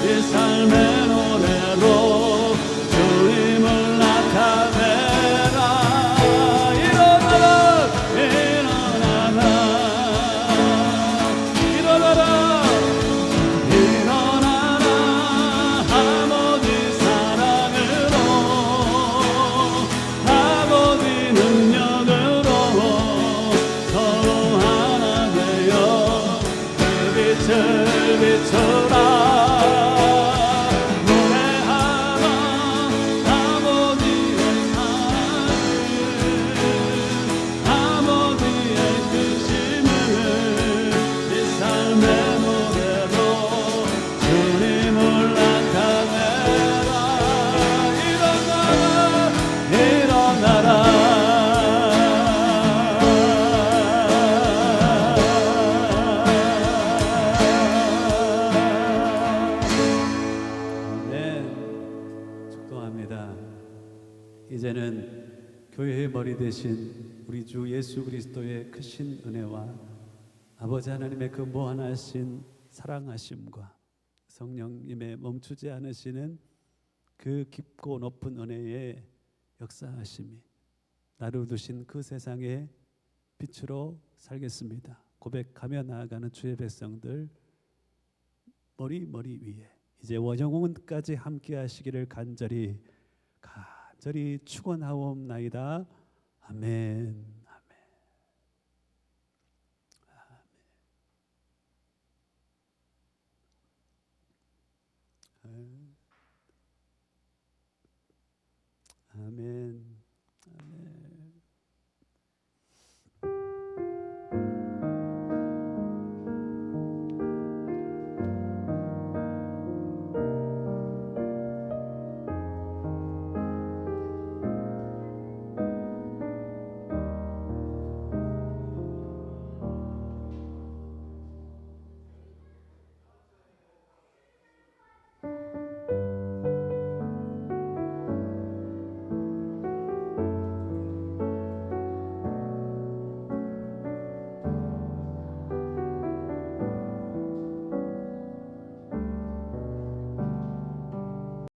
이 삶의 노래로 주님을 나타내라 일어나라 일어나라 일어나라 일어나라 아버지 사랑으로 아버지 능력으로 서로 하나 되어 그 빛을 비춰라 노래하라 아버지의 사랑을 아버지의 크심을 이 삶의 노래로 주님을 나타내라 일어나라 아멘. 축도합니다. 이제는 교회의 머리 되신 우리 주 예수 그리스도의 크신 은혜와 아버지 하나님의 그 무한하신 사랑하심과 성령님의 멈추지 않으시는 그 깊고 높은 은혜의 역사하심이 나를 두신 그 세상의 빛으로 살겠습니다. 고백하며 나아가는 주의 백성들 머리 위에 이제 원영원까지 함께 하시기를 간절히 축원하옵나이다. 아멘. 아멘.